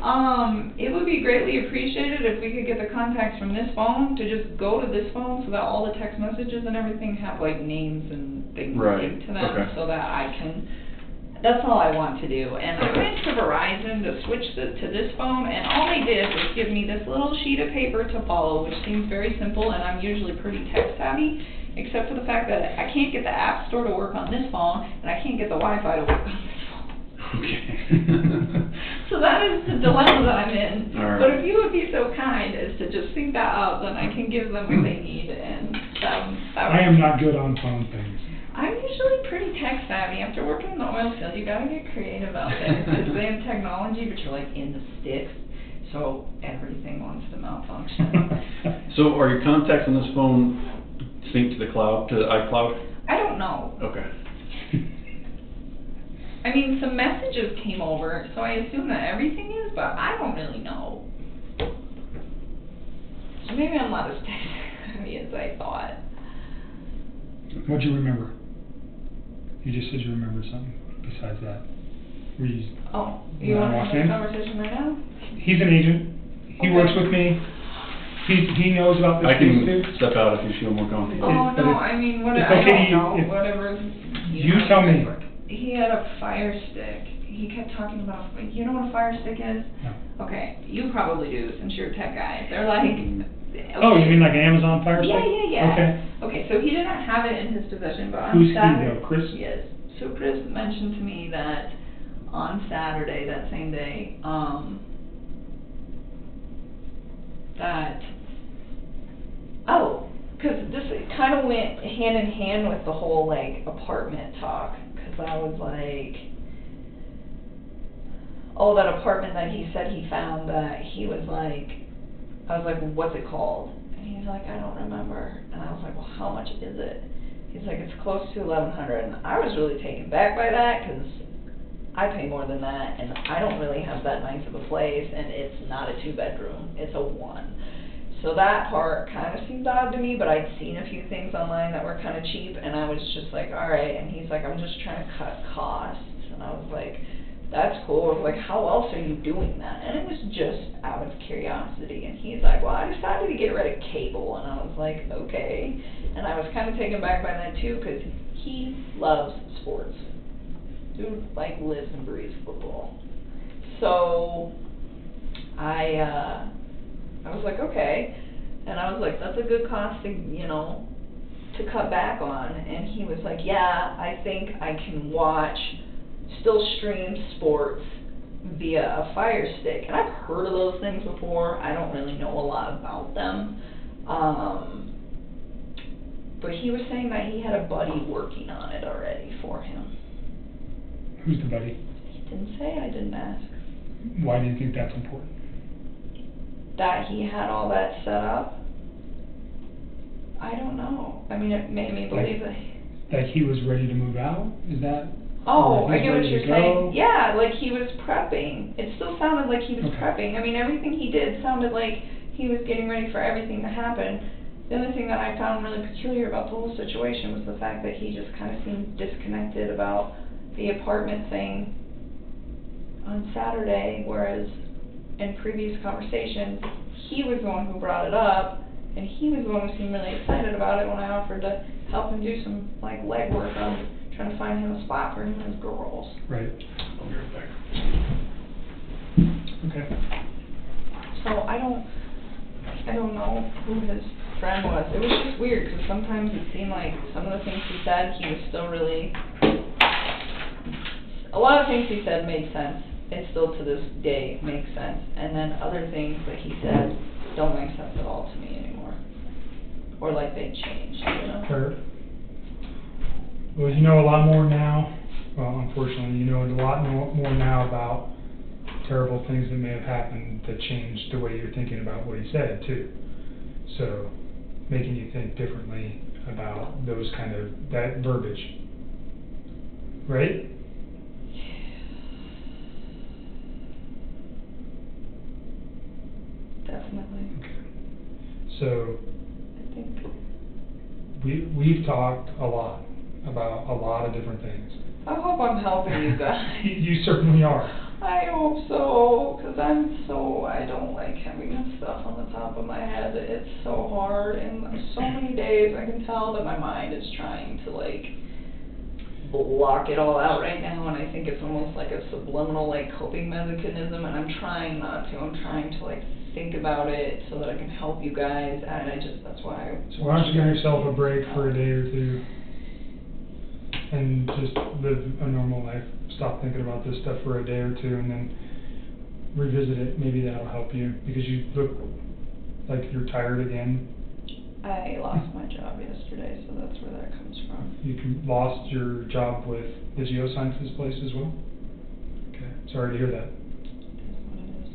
It would be greatly appreciated if we could get the contacts from this phone to just go to this phone so that all the text messages and everything have like names and things Right. linked to them Okay. so that I can, that's all I want to do. And I Okay. went to Verizon to switch to this phone, and all they did was give me this little sheet of paper to follow, which seems very simple, and I'm usually pretty tech savvy, except for the fact that I can't get the App Store to work on this phone, and I can't get the Wi-Fi to work on this phone. Okay. So that is the dilemma that I'm in. All right. But if you would be so kind as to just sync that up, then I can give them what they need, and that I am not good on phone things. I'm usually pretty tech savvy. After working in the oil field, you gotta get creative out there. Because they have technology, but you're like in the sticks, so everything wants to malfunction. So are your contacts on this phone synced to the cloud, to the iCloud? I don't know. Okay. I mean, some messages came over, so I assume that everything is, but I don't really know. So maybe I'm not as tech savvy as I thought. What'd you remember? You just said you remembered something besides that. Were you, Oh, you When I want to walked have this in? conversation right now? he's an agent, he Okay. works with me, he knows about this I case can too. step out if you feel more comfortable. Oh, but no, it's- I mean, what, it's I okay, don't know, if- whatever. You tell me. He had a fire stick. He kept talking about, you know what a fire stick is? No. Okay, you probably do, since you're a tech guy. They're like. Oh, you okay. mean like an Amazon Fire Stick? Yeah, yeah, yeah. Okay. Okay, so he didn't have it in his possession, but on Who's he Saturday. though, Chris? Yes, so Chris mentioned to me that on Saturday, that same day, that, oh, 'cause this kind of went hand in hand with the whole, like, apartment talk, 'cause I was like, oh, that apartment that he said he found, that he was like, I was like, well, what's it called? And he's like, I don't remember. And I was like, well, how much is it? He's like, it's close to $1,100. And I was really taken back by that, because I pay more than that, and I don't really have that nice of a place, and it's not a 2-bedroom, it's a 1. So that part kind of seemed odd to me, but I'd seen a few things online that were kind of cheap, and I was just like, all right. And he's like, I'm just trying to cut costs. And I was like, that's cool. I was like, how else are you doing that? And it was just out of curiosity. And he's like, well, I decided to get rid of cable. And I was like, okay. And I was kind of taken back by that too, because he loves sports. Dude, like, lives and breathes football. So I was like, okay. And I was like, that's a good cost to, to cut back on. And he was like, yeah, I think I can still stream sports via a Fire Stick. And I've heard of those things before. I don't really know a lot about them. But he was saying that he had a buddy working on it already for him. Who's the buddy? He didn't say, I didn't ask. Why do you think that's important? That he had all that set up? I don't know. I mean, it made me believe that. That he was ready to move out? Is that? Oh, or I he's get what ready to you're go? saying. Yeah, like he was prepping. It still sounded like he was Okay. prepping. I mean, everything he did sounded like he was getting ready for everything to happen. The only thing that I found really peculiar about the whole situation was the fact that he just kind of seemed disconnected about the apartment thing on Saturday, whereas in previous conversations, he was the one who brought it up, and he was the one who seemed really excited about it when I offered to help him do some, like, legwork on trying to find him a spot for him and his girls. Right. I'll be right back. Okay. So I don't know who his friend was. It was just weird, because sometimes it seemed like some of the things he said, he was still really... A lot of things he said made sense. It still to this day makes sense. And then other things that he said don't make sense at all to me anymore. Or like they changed, Kurt? Well, you know a lot more now. Well, unfortunately, you know a lot more now about terrible things that may have happened that changed the way you're thinking about what he said, too. So, making you think differently about those that verbiage. Right? Definitely. Okay. So, I think... we've talked a lot about a lot of different things. I hope I'm helping you guys. You certainly are. I hope so, because I don't like having this stuff on the top of my head. It's so hard, and so many days I can tell that my mind is trying to, like, block it all out right now, and I think it's almost like a subliminal, like, coping mechanism, and I'm trying not to. I'm trying to, like, think about it so that I can help you guys, and that's why So why don't you give yourself a break for a day or two and just live a normal life. Stop thinking about this stuff for a day or two and then revisit it. Maybe that'll help you, because you look like you're tired again. I lost my job yesterday, so that's where that comes from. You lost your job with the geosciences place as well? Okay, sorry to hear that. That's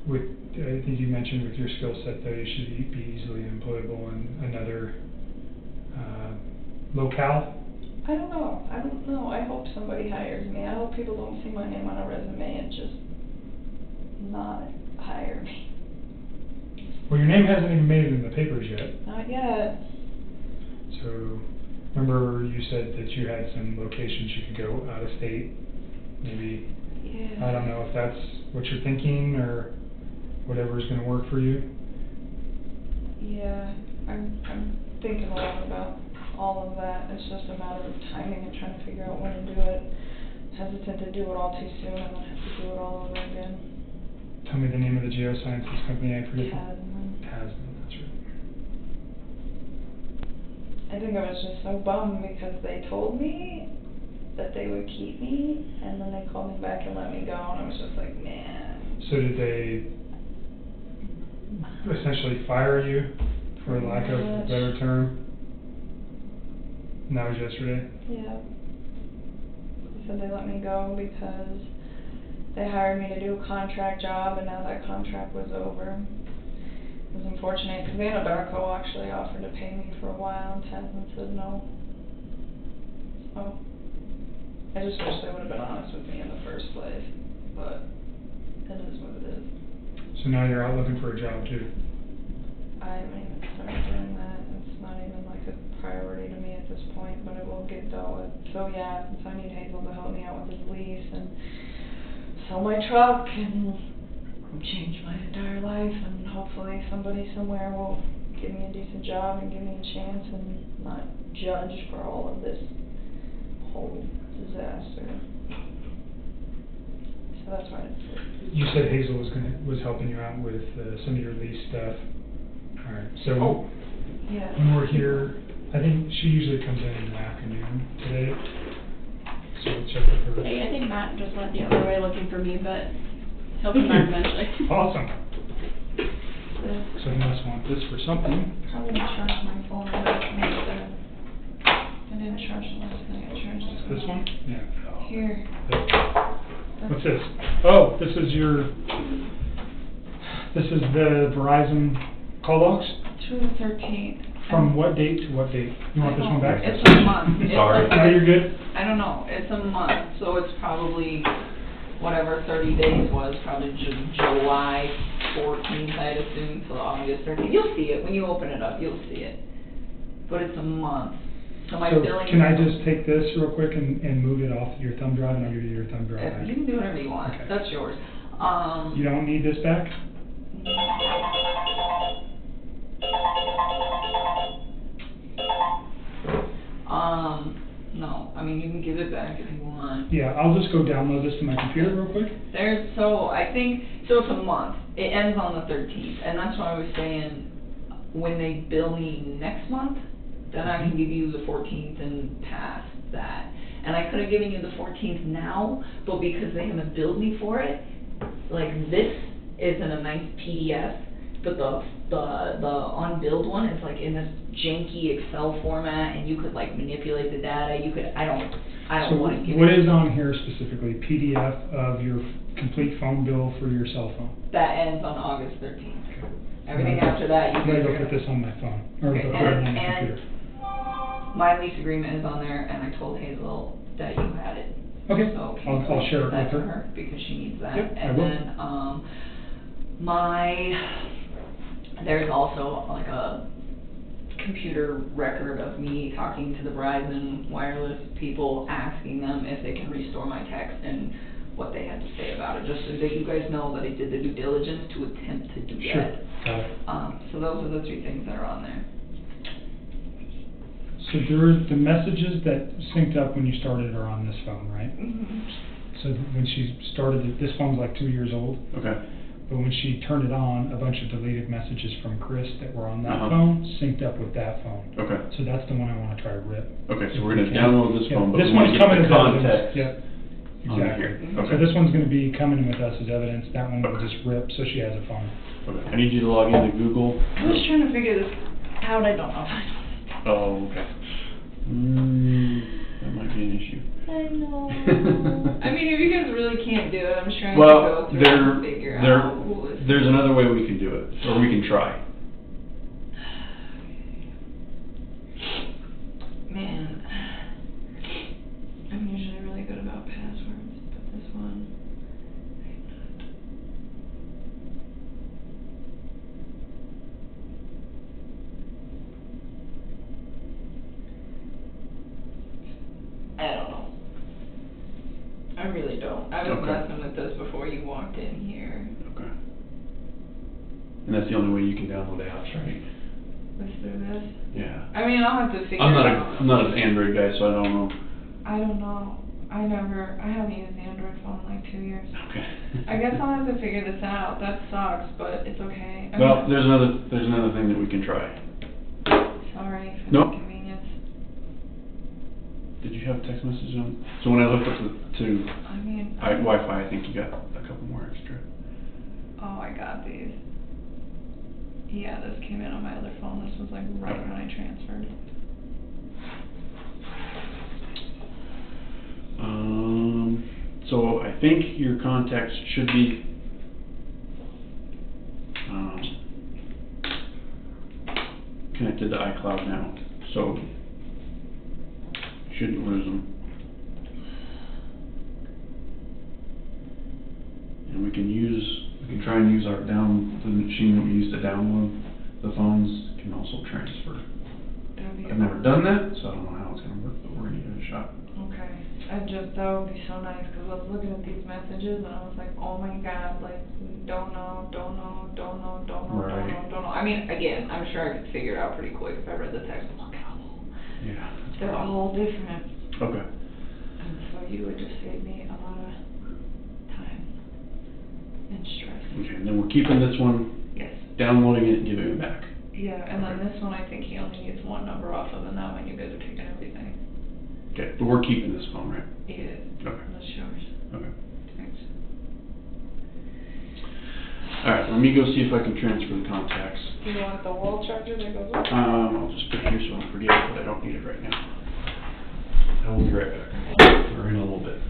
what it is. I think you mentioned with your skill set though, you should be easily employable in another locale. I don't know. I hope somebody hires me. I hope people don't see my name on a resume and just not hire me. Well, your name hasn't even made it in the papers yet. Not yet. So, remember you said that you had some locations you could go out of state, maybe. Yeah. I don't know if that's what you're thinking or whatever's going to work for you. Yeah, I'm thinking a lot about all of that. It's just a matter of timing and trying to figure out when to do it. Hesitant to do it all too soon and then have to do it all over again. Tell me the name of the geosciences company. I forget. Tasman. Tasman, that's right. I think I was just so bummed because they told me that they would keep me, and then they called me back and let me go, and I was just like, man. So did they essentially fire you, for lack of a better term? And that was yesterday? Yeah. They said they let me go because they hired me to do a contract job, and now that contract was over. It was unfortunate because Anadarko actually offered to pay me for a while, and Tasman said no. So I just wish they would have been honest with me in the first place, but it is what it is. So now you're out looking for a job too? I haven't even started doing that. It's not even like a priority to me at this point, but it will get dealt with. So yeah, since I need Hazel to help me out with his lease and sell my truck and change my entire life, and hopefully somebody somewhere will give me a decent job and give me a chance and not judge for all of this whole disaster. So that's why it's. You said Hazel was helping you out with some of your lease stuff. All right, so Yeah. when we're here, I think she usually comes in the afternoon today. So we'll check with her. Hey, I think Matt just went the other way looking for me, but he'll come back eventually. Awesome. Yeah. So you must want this for something. Probably gonna charge my phone instead. I didn't charge the last thing I charged. This one? Yeah. Here. What's this? Oh, this is the Verizon call logs? To the 13th. From what date to what date? You want this one back? It's a month. It's Sorry. like Okay, you're good? I don't know, it's a month, so it's probably whatever 30 days was, probably July 14th, I'd assume, till August 13th. You'll see it, when you open it up, you'll see it. But it's a month, so my So billing. can I just take this real quick and move it off your thumb drive, and I'll give you your thumb drive back? You can do whatever you want, Okay. that's yours. You don't need this back? No, I mean, you can give it back if you want. Yeah, I'll just go download this to my computer real quick. I think, so it's a month, it ends on the 13th, and that's why I was saying, when they bill me next month, then I can give you the 14th and past that. And I could have given you the 14th now, but because they haven't billed me for it, like this is in a nice PDF, but the unbilled one is like in this janky Excel format, and you could like manipulate the data, you could, I don't want to give So what it. is on here specifically? PDF of your complete phone bill for your cell phone? That ends on August 13th. Okay. Everything after that, you I'm gonna can. go put this on my phone, or Okay, go put it on my and computer. my lease agreement is on there, and I told Hazel that you had it. Okay, So can I'll you share it that with to her. because she needs that. Yep, I And will. then, there's also like a computer record of me talking to the Verizon wireless people, asking them if they can restore my text and what they had to say about it, just so that you guys know that I did the due diligence to attempt to do Sure, that. got it. So those are the three things that are on there. So the messages that synced up when you started are on this phone, right? So when she started it, this phone's like 2 years old, Okay. but when she turned it on, a bunch of deleted messages from Chris that were on that Uh-huh. phone synced up with that phone. Okay. So that's the one I wanna try to rip. Okay, so we're gonna download this Yeah, phone, but this we wanna one's get coming the as evidence. context. Yep, on exactly. here. Mhm. Okay. So this one's gonna be coming with us as evidence, that one will just rip, so she has a phone. Okay. I need you to log into Google. I was trying to figure this out, I don't know. Oh, okay. That might be an issue. I know. I mean, if you guys really can't do it, I'm just trying to Well, go through and figure out who is. there's another way we can do it, or we can try. Man, I'm usually really good about passwords, but this one, I'm not. I don't know. I really don't. I was Okay. messing with this before you walked in here. Okay. And that's the only way you can download apps, right? Let's do this. Yeah. I mean, I'll have to figure I'm it out. not an Android guy, so I don't know. I don't know. I haven't used the Android phone in like 2 years. Okay. I guess I'll have to figure this out. That sucks, but it's okay. I Well, mean, there's another thing that we can try. sorry for Nope. the inconvenience. Did you have text messages on? So when I looked up to I mean, Wi-Fi, I think you got a couple more extra. oh, I got these. Yeah, this came in on my other phone. This was like right when I transferred. So I think your contacts should be connected to iCloud now, so you shouldn't lose them. And we can try and use the machine that we used to download the phones can also transfer. That'd be I've never done that, so I don't know how it's gonna work, but we're gonna give it a shot. Okay, that would be so nice, cause I was looking at these messages and I was like, oh my god, like, don't know. Right. I mean, again, I'm sure I could figure it out pretty quick if I read the textbook. Yeah. They're all different, Okay. and so you would just save me a lot of time and stress. Okay, and then we're keeping this one, Yes. downloading it and giving it back. Yeah, and then this one, I think he only needs one number off of, and that one you guys are taking everything. Okay, but we're keeping this phone, right? Yeah, Okay. that's yours. Okay. Thanks. Alright, let me go see if I can transfer the contacts. Do you want the wall charger that goes with it? I'll just put it here so I don't forget it, but I don't need it right now. I will be right back. Or in a little bit.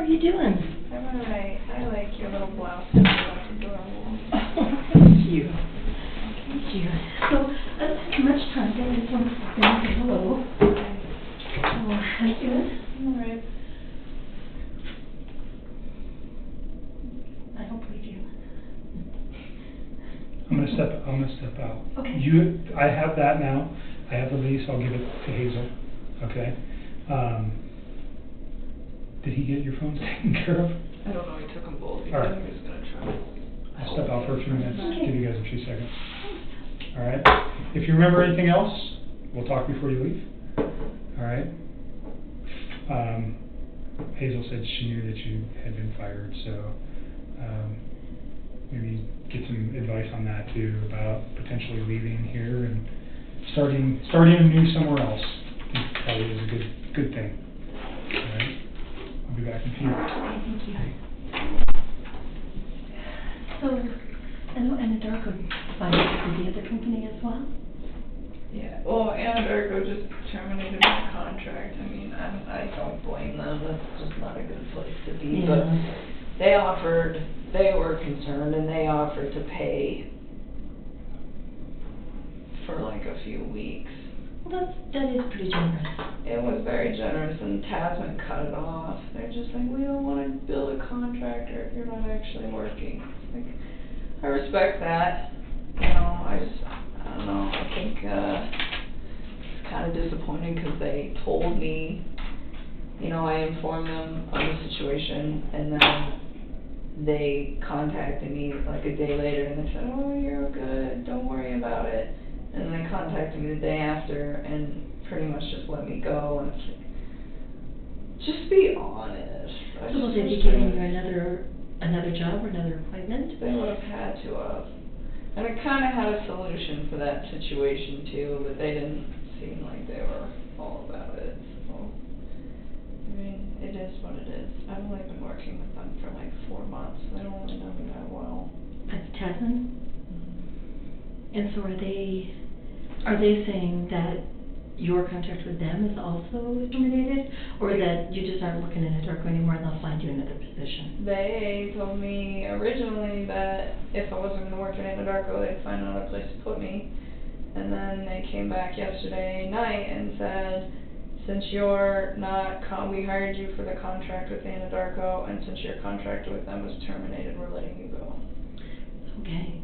you doing? I'm alright. I like your little blouse. It's adorable. Thank you. Thank you. So, I don't have much time. I just want to stop in and say hello. Oh, how you doing? Alright. I don't believe you. I'm gonna step out. Okay. I have that now. I have the lease. I'll give it to Hazel. Okay. Did he get your phones taken care of? I don't know, he took them both. He All right. said he was gonna try. I'll step out for a few minutes. Okay. Give you guys a few seconds. All right. If you remember anything else, we'll talk before you leave. All right. Hazel said she knew that you had been fired, so maybe get some advice on that too, about potentially leaving here and starting anew somewhere else. Probably is a good thing. All right. I'll be back in a few. Thank you. So, I know Anadarko financed the other company as well? Yeah, well, Anadarko just terminated my contract. I mean, I don't blame them. That's just not a good place to be. Yeah. But they were concerned, and they offered to pay for like a few weeks. Well, that is pretty generous. It was very generous, and Tasman cut it off. They're just like, we don't want to bill a contractor if you're not actually working. Like, I respect that. You know, I don't know. I think it's kind of disappointing because they told me, you know, I informed them of the situation, and then they contacted me like a day later, and they said, oh, you're good, don't worry about it. And they contacted me the day after and pretty much just let me go, and it's like, just be honest. So will they be giving you another job or another appointment? They would have had to have. And I kind of had a solution for that situation too, but they didn't seem like they were all about it. So, I mean, it is what it is. I've only been working with them for like 4 months. They don't really know me that well. At Tasman? And so are they saying that your contract with them is also terminated? Or that you just aren't working in Anadarko anymore and they'll find you another position? They told me originally that if I wasn't going to work in Anadarko, they'd find another place to put me. And then they came back yesterday night and said, since you're not, we hired you for the contract with Anadarko, and since your contract with them was terminated, we're letting you go. Okay.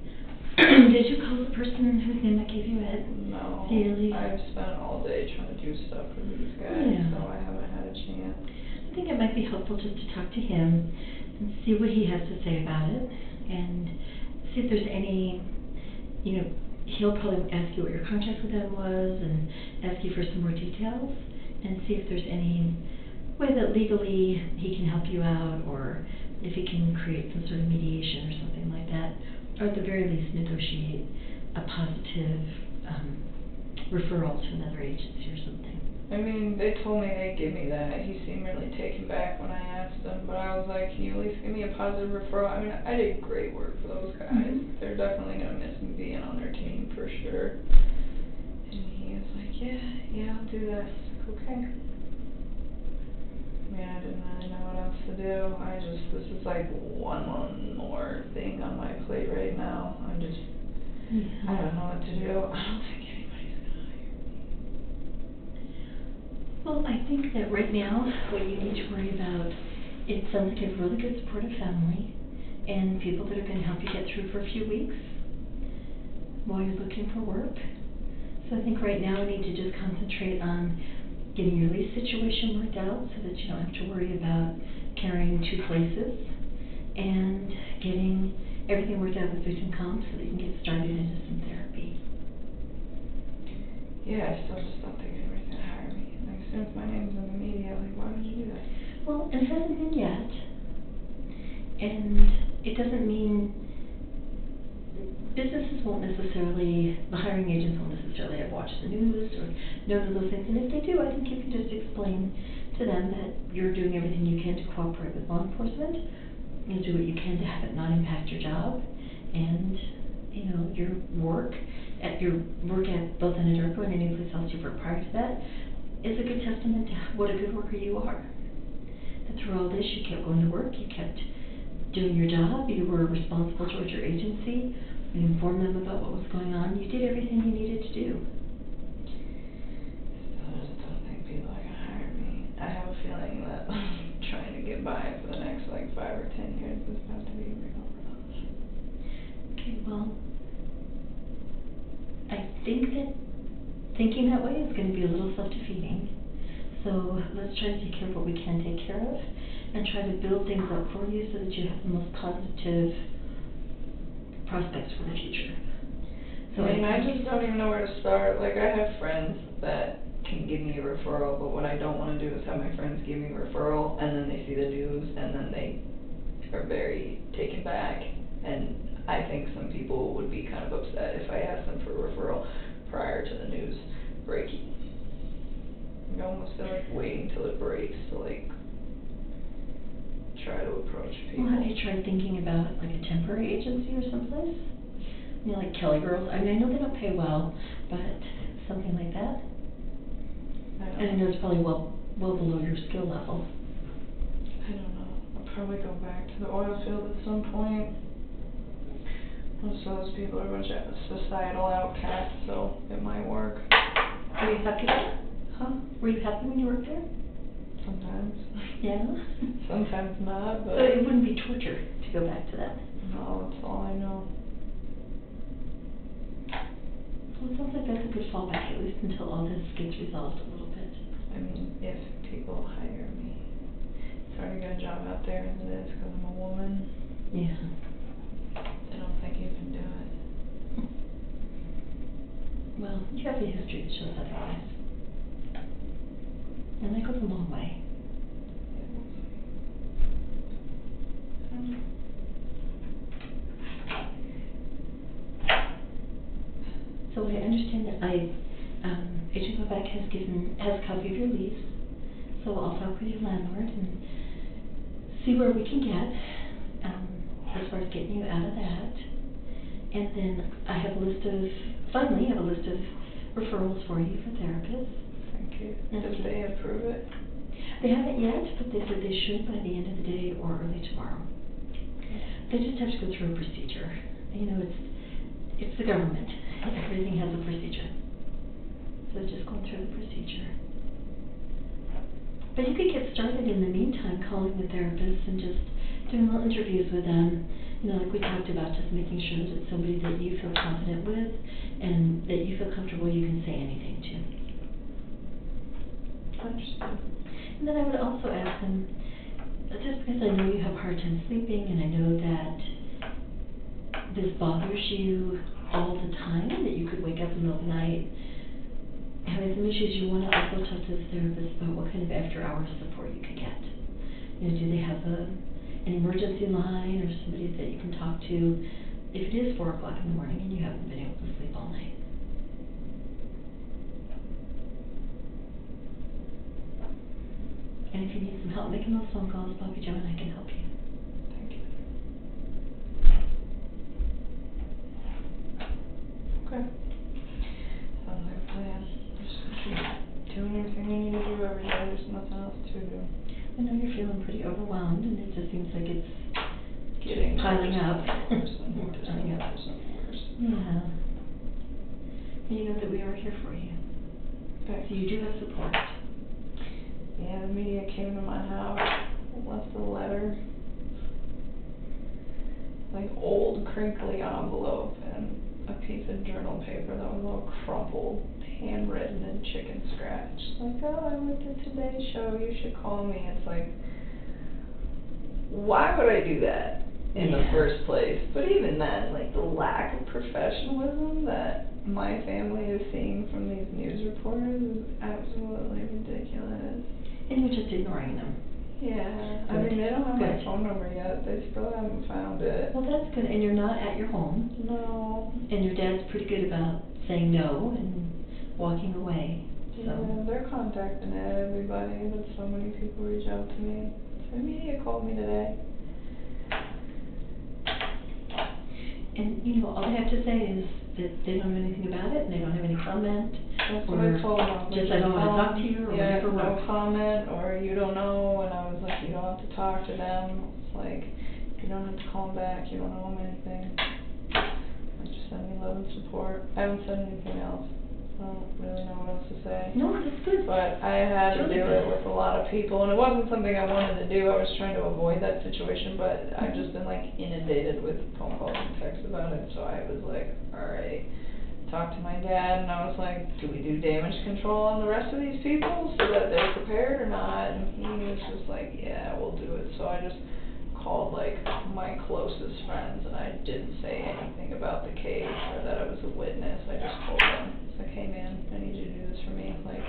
Did you call the person whose name I gave you at No, Daily? I've spent all day trying to do stuff for these guys, Yeah. so I haven't had a chance. I think it might be helpful just to talk to him and see what he has to say about it, and see if there's any, you know, he'll probably ask you what your contract with them was and ask you for some more details, and see if there's any way that legally he can help you out, or if he can create some sort of mediation or something like that, or at the very least negotiate a positive referral to another agency or something. I mean, they told me they'd give me that. He seemed really taken back when I asked him, but I was like, can you at least give me a positive referral? I mean, I did great work for those guys. Mm-hmm. They're definitely going to miss me being on their team for sure. And he was like, yeah, I'll do that. I was like, okay. I mean, I didn't really know what else to do. This is like one more thing on my plate right now. I don't know what to do. I don't think anybody's going to hire me. Well, I think that right now, what you need to worry about, it sounds like you have a really good supportive family, and people that are going to help you get through for a few weeks while you're looking for work. So I think right now we need to just concentrate on getting your lease situation worked out so that you don't have to worry about carrying 2 places, and getting everything worked out with victim comp so that you can get started into some therapy. Yeah, I still just don't think anybody's going to hire me. Like, as soon as my name's in the media, like, why would you do that? Well, it hasn't been yet, and it doesn't mean businesses won't necessarily, the hiring agents won't necessarily have watched the news or known those things, and if they do, I think you can just explain to them that you're doing everything you can to cooperate with law enforcement, you'll do what you can to have it not impact your job, and, you know, your work at both Anadarko and any place else you've worked prior to that is a good testament to what a good worker you are. that through all this, you kept going to work, you kept doing your job, you were responsible towards your agency, you informed them about what was going on, you did everything you needed to do. I just don't think people are gonna hire me. I have a feeling that trying to get by for the next like 5 or 10 years is about to be real rough. Okay, well, I think that thinking that way is gonna be a little self-defeating. So let's try to take care of what we can take care of and try to build things up for you so that you have the most positive prospects for the future. So I mean, I think- just don't even know where to start. Like, I have friends that can give me a referral, but what I don't wanna do is have my friends give me a referral, and then they see the news, and then they are very taken back. And I think some people would be kind of upset if I asked them for a referral prior to the news breaking. I almost feel like waiting till it breaks to, like, try to approach people. Well, have you tried thinking about like a temporary agency or someplace? You know, like Kelly Girls, I mean, I know they don't pay well, but something like that? And I know it's probably well below your skill level. I don't know. I'll probably go back to the oil field at some point. Most of those people are a bunch of societal outcasts, so it might work. Were you happy there? Huh? Were you happy when you worked there? Sometimes. Yeah? Sometimes not, but. So it wouldn't be torture to go back to that? No, that's all I know. Well, it sounds like that's a good fallback, at least until all this gets resolved a little bit. I mean, if people hire me. It's hard to get a job out there as it is because I'm a woman. Yeah. I don't think you can do it. Well, you have a history that shows otherwise. And that goes a long way. So I understand that Agent Quebec has a copy of your lease, so I'll talk with your landlord and see where we can get, as far as getting you out of that. And then I have a list of referrals for you for therapists. Thank you. Yes, Did yes. they approve it? They haven't yet, but they said they should by the end of the day or early tomorrow. They just have to go through a procedure. You know, it's the government. Everything has a procedure. So just going through the procedure. But you could get started in the meantime calling the therapists and just doing little interviews with them. You know, like we talked about, just making sure that it's somebody that you feel confident with and that you feel comfortable you can say anything to. Understood. And then I would also ask them, just because I know you have a hard time sleeping and I know that this bothers you all the time, that you could wake up in the middle of the night having some issues, you want to also talk to the therapist about what kind of after-hours support you could get. You know, do they have an emergency line or somebody that you can talk to if it is 4 o'clock in the morning and you haven't been able to sleep all night? And if you need some help making those phone calls, Bobby Joe and I can help you. Thank you. Okay. Sounds like a plan. Just keep doing everything we need to do every day. There's nothing else to do. I know you're feeling pretty overwhelmed, and it just seems like it's Getting piling up. worse and worse and Piling up. worse and worse. Yeah. And you know that we are here for you. Okay. So you do have support. Yeah, the media came to my house, left a letter, like old crinkly envelope and a piece of journal paper that was all crumpled, handwritten in chicken scratch. Like, oh, I went to Today's Show, you should call me. It's like, why would I do that in the Yeah. first place? But even then, like the lack of professionalism that my family is seeing from these news reporters is absolutely ridiculous. And you're just ignoring them. Yeah, I Good. mean, they don't have my Good. phone number yet, they still haven't found it. Well, that's good. And you're not at your home. No. And your dad's pretty good about saying no and walking away. Yeah, So. they're contacting everybody, but so many people reach out to me. The media called me today. And, you know, all they have to say is that they don't know anything about it and they don't have any comment That's what I told him. I was just like, I don't wanna talk to you, or yeah, whatever no works. comment, or you don't know, and I was like, you don't have to talk to them. It's like, you don't have to call them back, you don't owe them anything. Like, just send me love and support. I haven't said anything else. I don't really know what else to say. No, that's good. But I had to Really do good. it with a lot of people, and it wasn't something I wanted to do. I was trying to avoid that situation, but I've just been like inundated with phone calls and texts about it, so I was like, alright. Talked to my dad, and I was like, do we do damage control on the rest of these people so that they're prepared or not? And he was just like, yeah, we'll do it. So I just called like my closest friends, and I didn't say anything about the case or that I was a witness. I just told them, it's like, hey man, I need you to do this for me. Like,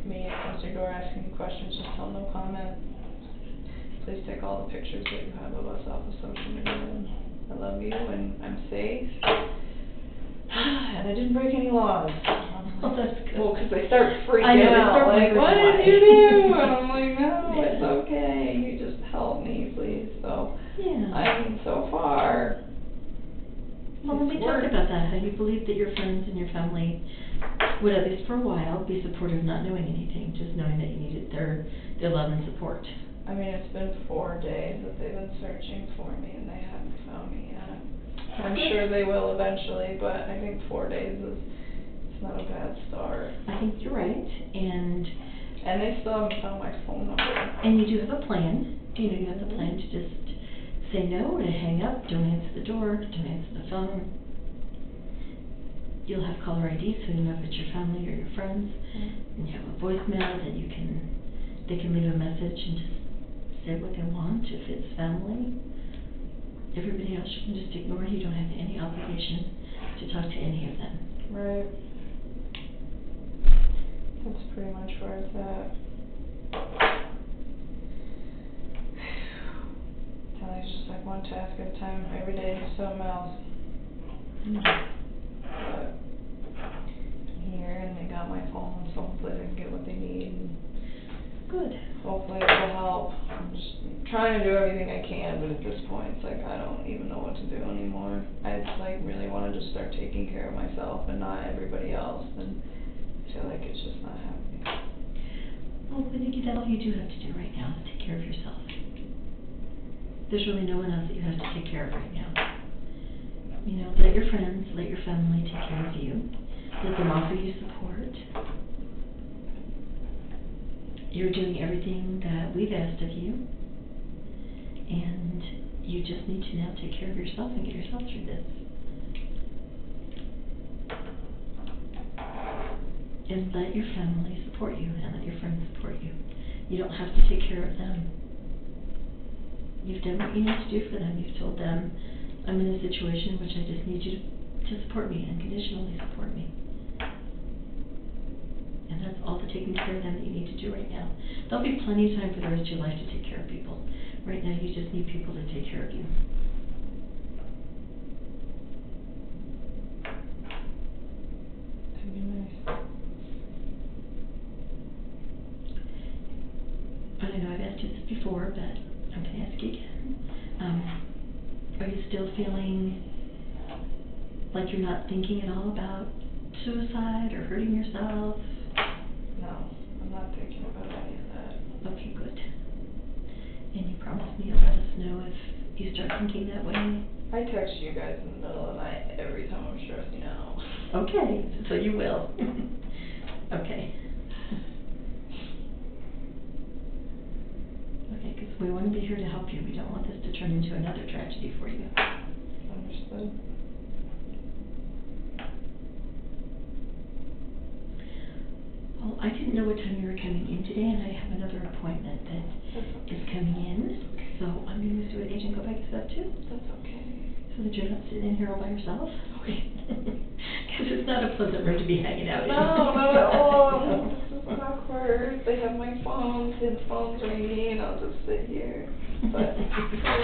me comes to your door asking you questions, just tell no comment. Please take all the pictures that you have of us off of social media, and I love you, and I'm safe. And I didn't break any laws. Oh, that's good. Well, 'cause they start freaking I know, they out, start like, wondering what why. did you do? And I'm like, no, Yeah. it's okay, you just help me, please. So, Yeah. I mean, so far, Well, when we it's talked worked. about that, how you believed that your friends and your family would, at least for a while, be supportive, not knowing anything, just knowing that you needed their love and support. I mean, it's been 4 days that they've been searching for me, and they haven't found me yet. I'm sure they will eventually, but I think 4 days it's not a bad start. I think you're right, and And they still haven't found my phone number. you do have a plan. You know, you have the plan to just say no, to hang up, don't answer the door, don't answer the phone. You'll have caller ID, so you know if it's your family or your friends, and you have a voicemail that they can leave a message and just say what they want. If it's family, everybody else you can just ignore. You don't have any obligation to talk to any of them. Right. That's pretty much where it's at. Kelly's just like one task at a time, every day do something else. But I'm here, and they got my phone, so hopefully they can get what they need. And Good. hopefully it will help. I'm just trying to do everything I can, but at this point, it's like I don't even know what to do anymore. I just like really want to just start taking care of myself and not everybody else, and I feel like it's just not happening. Well, I think that's all you do have to do right now, is take care of yourself. There's really no one else that you have to take care of right now. You know, let your friends, let your family take care of you. Let them offer you support. You're doing everything that we've asked of you. And you just need to now take care of yourself and get yourself through this. And let your family support you, and let your friends support you. You don't have to take care of them. You've done what you need to do for them. You've told them, I'm in a situation in which I just need you to support me, unconditionally support me. And that's all the taking care of them that you need to do right now. There'll be plenty of time for the rest of your life to take care of people. Right now, you just need people to take care of you. That'd be nice. I know I've asked you this before, but I'm going to ask you again. Are you still feeling like you're not thinking at all about suicide or hurting yourself? No, I'm not thinking about any of that. Okay, good. And you promised me you'll let us know if you start thinking that way? I text you guys in the middle of the night every time I'm stressing out. Okay, so you will. Okay. Okay, because we want to be here to help you. We don't want this to turn into another tragedy for you. Understood. Well, I didn't know what time you were coming in today, and I have another appointment that is coming in. So I'm going to do what Agent Kovac is up to, That's okay. so that you're not sitting in here all by yourself. Okay. Because it's not a pleasant room to be hanging out in. No, not at all. This is awkward. They have my phone, his phone's ringing, and I'll just sit here. But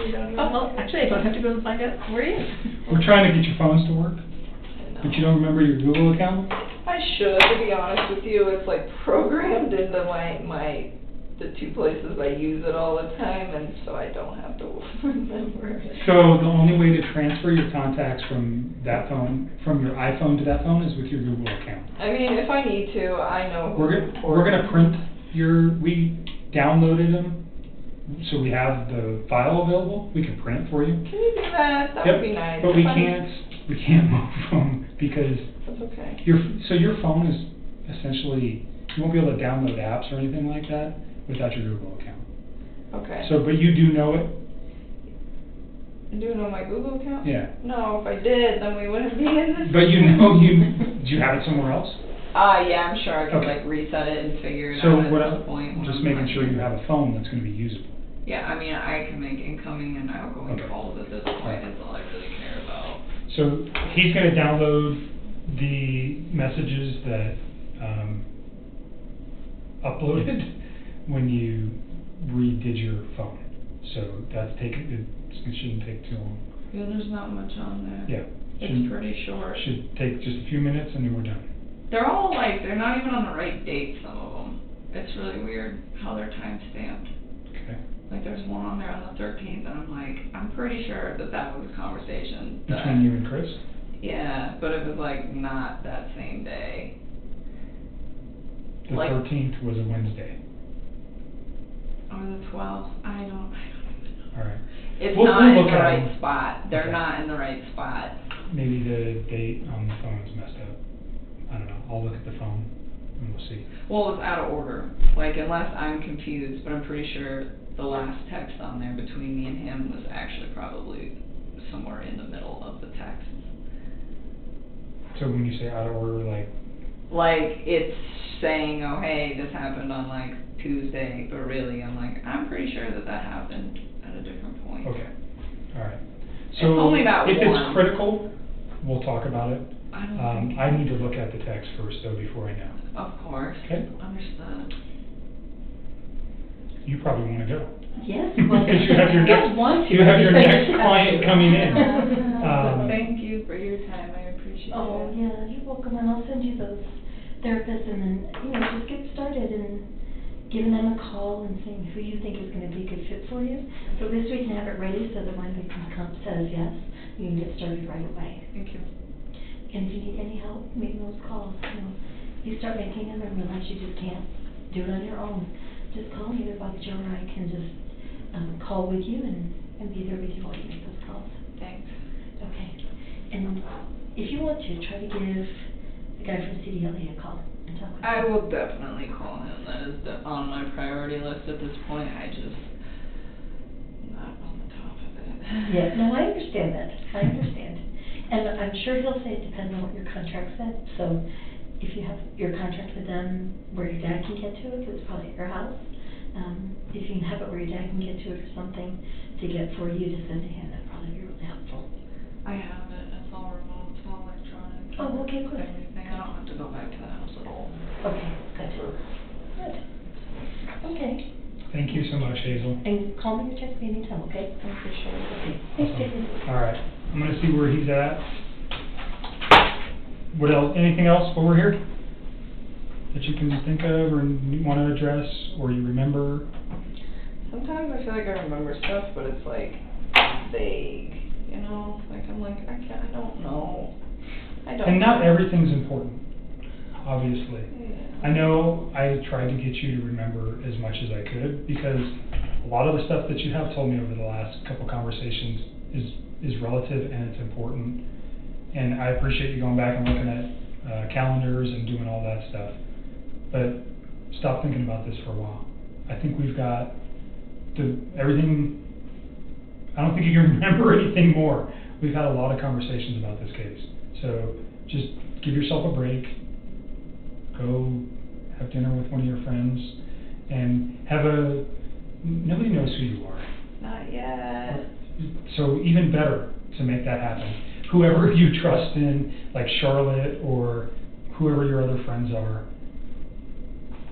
you don't even Oh, well, actually, I don't have to go and find out where he is. We're trying to get your phones to work, I but you know. don't remember your Google account? I should, to be honest with you. It's like programmed into my the two places I use it all the time, and so I don't have to remember. So the only way to transfer your contacts from that phone, from your iPhone to that phone is with your Google account. I mean, if I need to, I know. who We're to gonna, forward. we're gonna print we downloaded them, so we have the file available, we can print it for you. Can you do that? That Yep, would be nice. but we If I- can't move them because That's okay. your phone is essentially, you won't be able to download apps or anything like that without your Google account. Okay. So, but you do know it? Do it on my Google account? Yeah. No, if I did, then we wouldn't be in this. But you know do you have it somewhere else? Yeah, I'm sure I could Okay. like reset it and figure it So out what at this point. when just I'm making not sure you here. have a phone that's gonna be usable. Yeah, I mean, I can make incoming and outgoing Okay. calls at this point, is all I really care about. So he's gonna download the messages that, uploaded when you redid your phone. So it shouldn't take too long. Yeah, there's not much on there. Yeah. It's Shouldn't- pretty short. Should take just a few minutes and then we're done. They're all like, they're not even on the right date, some of them. It's really weird how they're time stamped. Okay. Like, there's one on there on the 13th, and I'm like, I'm pretty sure that that was a conversation. that- Between you and Chris? Yeah, but it was like not that same day. The Like- 13th was a Wednesday. Or the 12th, I don't even know. All right. It's We'll not in look the at right them. spot. They're Okay. not in the right spot. Maybe the date on the phone is messed up. I don't know. I'll look at the phone and we'll see. Well, it's out of order, like, unless I'm confused, but I'm pretty sure the last text on there between me and him was actually probably somewhere in the middle of the text. So when you say out of order, like, Like, it's saying, oh, hey, this happened on, like, Tuesday, but really, I'm like, I'm pretty sure that that happened at a different point. okay, all right. It's So only that if one. it's critical, we'll talk about it. I don't think. I need to look at the text first though before I know. Of course. Okay. Understood. You probably wanna go. Yes, well, Because you have your I don't next, want to. you have your next client coming in. Thank you for your time, I appreciate it. Oh, yeah, you're welcome, and I'll send you those therapists, and then, just get started and giving them a call and seeing who you think is gonna be a good fit for you. So this we can have it ready, so that when the comp says yes, you can get started right away. Thank you. And if you need any help making those calls, you start making them and realize you just can't do it on your own, just call me, either Bob, Joe, or I can just, call with you and be there with you while you make those calls. Thanks. Okay, and if you want to, try to give the guy from CDLA a call and talk with him. I will definitely call him. That is on my priority list at this point. I just not on the top of it. Yeah, no, I understand that, I understand. And I'm sure he'll say it depends on what your contract said, so if you have your contract with them where your dad can get to it, 'cause it's probably at your house, if you can have it where your dad can get to it or something to get for you to send to him, that'd probably be really helpful. I have it. It's all remote. It's all electronic. Oh, okay, good. Everything. I don't have to go back to the house at all. Okay, good. Good. Okay, Thank you so much, Hazel. and call me or text me anytime, okay? I appreciate it. Okay, thanks, Awesome. Jason. All right, I'm gonna see where he's at. What else, anything else while we're here? That you can think of or you wanna address, or you remember? Sometimes I feel like I remember stuff, but it's like vague. You know, like I'm like I don't know. I don't. And not know. everything's important, obviously. Yeah. I know I tried to get you to remember as much as I could, because a lot of the stuff that you have told me over the last couple conversations is relative and it's important. And I appreciate you going back and looking at calendars and doing all that stuff. But stop thinking about this for a while. I think we've got everything. I don't think you can remember anything more. We've had a lot of conversations about this case. So just give yourself a break. Go have dinner with one of your friends and nobody knows who you are. Not yet. So even better to make that happen. Whoever you trust in, like Charlotte or whoever your other friends are,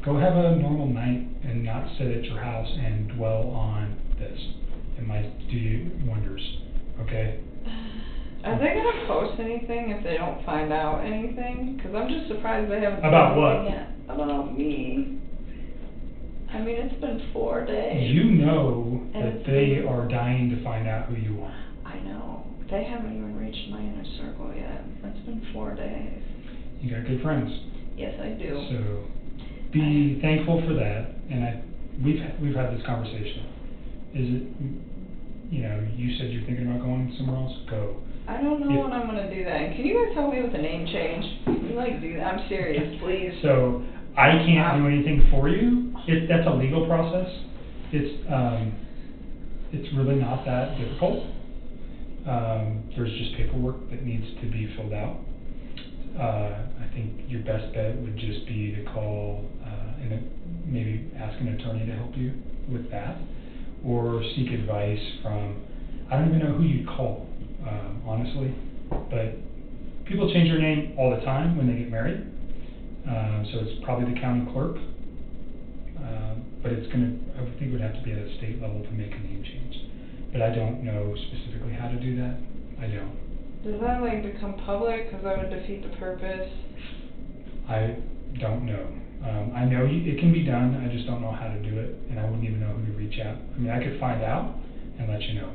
go have a normal night and not sit at your house and dwell on this. It might do you wonders, okay? Are they gonna post anything if they don't find out anything? Cause I'm just surprised they haven't. About done what? anything yet. About me. I mean, it's been 4 days. You know And that it's they been- are dying to find out who you are. I know. They haven't even reached my inner circle yet. It's been 4 days. You got good friends. Yes, I do. So be thankful for that. And we've had this conversation. Is it, you said you're thinking about going somewhere else? Go. I don't know If- when I'm gonna do that. And can you guys help me with a name change? Can you do that? I'm serious, please. So I can't do anything for you. That's a legal process. It's really not that difficult. There's just paperwork that needs to be filled out. I think your best bet would just be to call and maybe ask an attorney to help you with that, or seek advice from, I don't even know who you'd call, honestly, but people change their name all the time when they get married. So it's probably the county clerk, but I would think it would have to be at a state level to make a name change. But I don't know specifically how to do that. I don't. Does that become public? Because that would defeat the purpose. I don't know. I know it can be done, I just don't know how to do it, and I wouldn't even know who to reach out. I mean, I could find out and let you know,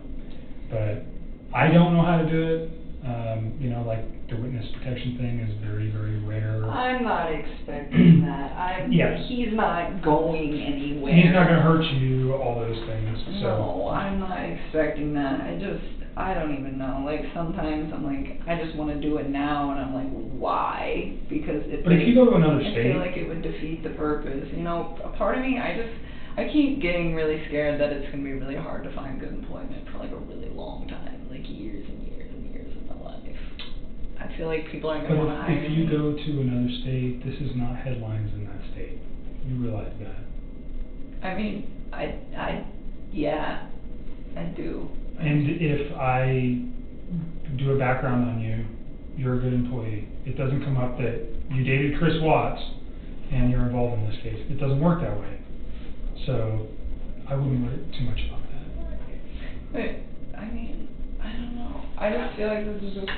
but I don't know how to do it. The witness protection thing is very, very rare. I'm not expecting that. Yes. He's not going anywhere. He's not gonna hurt you, all those things, so. No, I'm not expecting that. I don't even know. Sometimes I'm I just want to do it now, and I'm why? Because But if you go to another I state. feel like it would defeat the purpose. A part of me, I keep getting really scared that it's going to be really hard to find good employment for a really long time, years and years and years of my life. I feel like people aren't going to want to But hire if you me. go to another state, this is not headlines in that state. You realize that. I mean, yeah, I do. And if I do a background on you, you're a good employee. It doesn't come up that you dated Chris Watts and you're involved in this case. It doesn't work that way. So I wouldn't worry too much about that. But, I mean, I don't know. I just feel like this is just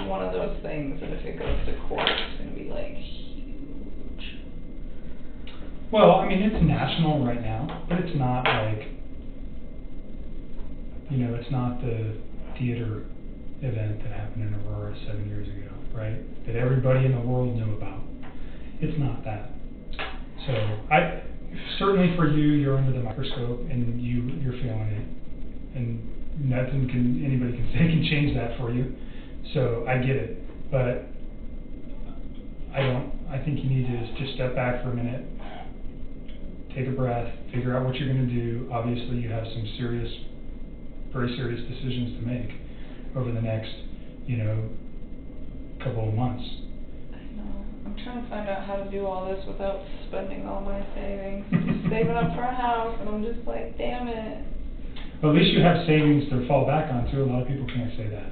one of those things that if it goes to court, it's going to be huge. Well, I mean, it's national right now, but it's not it's not the theater event that happened in Aurora 7 years ago, right? That everybody in the world knew about. It's not that. So certainly for you, you're under the microscope and you're feeling it, and anybody can change that for you. So I get it, but I think you need to just step back for a minute, take a breath, figure out what you're going to do. Obviously, you have some very serious decisions to make over the next, couple of months. I know. I'm trying to find out how to do all this without spending all my savings. Just saving up for a house, and I'm just damn it. But at least you have savings to fall back on too. A lot of people can't say that.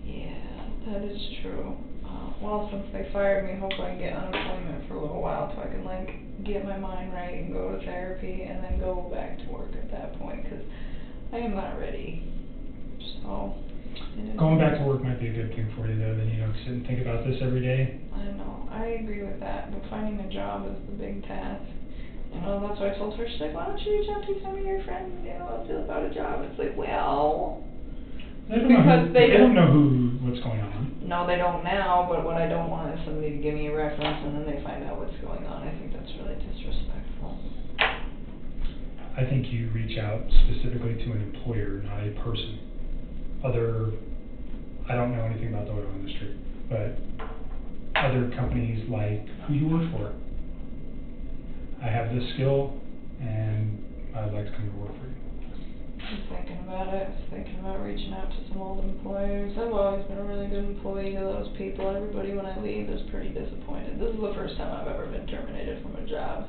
Yeah, that is true. Well, since they fired me, hopefully I can get unemployment for a little while so I can get my mind right and go to therapy and then go back to work at that point, because I am not ready. So. Going back to work might be a good thing for you though. Then you don't sit and think about this every day. I know. I agree with that. But finding a job is the big task. That's why I told her, she's why don't you reach out to some of your friends, about a job. It's well. They don't Because know they don't know what's going on. No, they don't now, but what I don't want is somebody to give me a reference and then they find out what's going on. I think that's really disrespectful. I think you reach out specifically to an employer, not a person. I don't know anything about the oil industry, but other companies like who you work for. I have this skill, and I'd like to come to work for you. I was thinking about it. I was thinking about reaching out to some old employers. I've always been a really good employee to those people. Everybody, when I leave, is pretty disappointed. This is the first time I've ever been terminated from a job.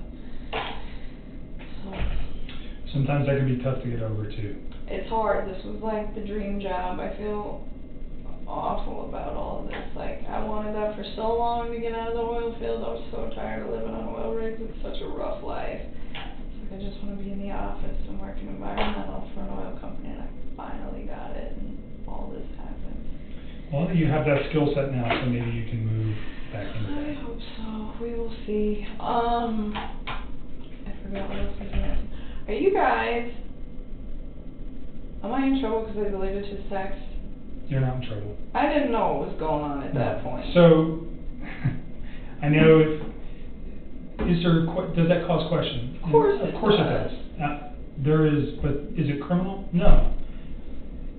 So. Sometimes that can be tough to get over, too. It's hard. This was the dream job. I feel awful about all of this. I wanted that for so long to get out of the oil field. I was so tired of living on oil rigs. It's such a rough life. I just want to be in the office and work in environmental for an oil company, and I finally got it, and all this happened. Well, you have that skill set now, so maybe you can move back into that. I hope so. We will see. I forgot what else was next. Are you guys, am I in trouble because I deleted his text? You're not in trouble. I didn't know what was going on at that point. So, I know does that cause question? Of course Of it course it does. does. There is, but is it criminal? No.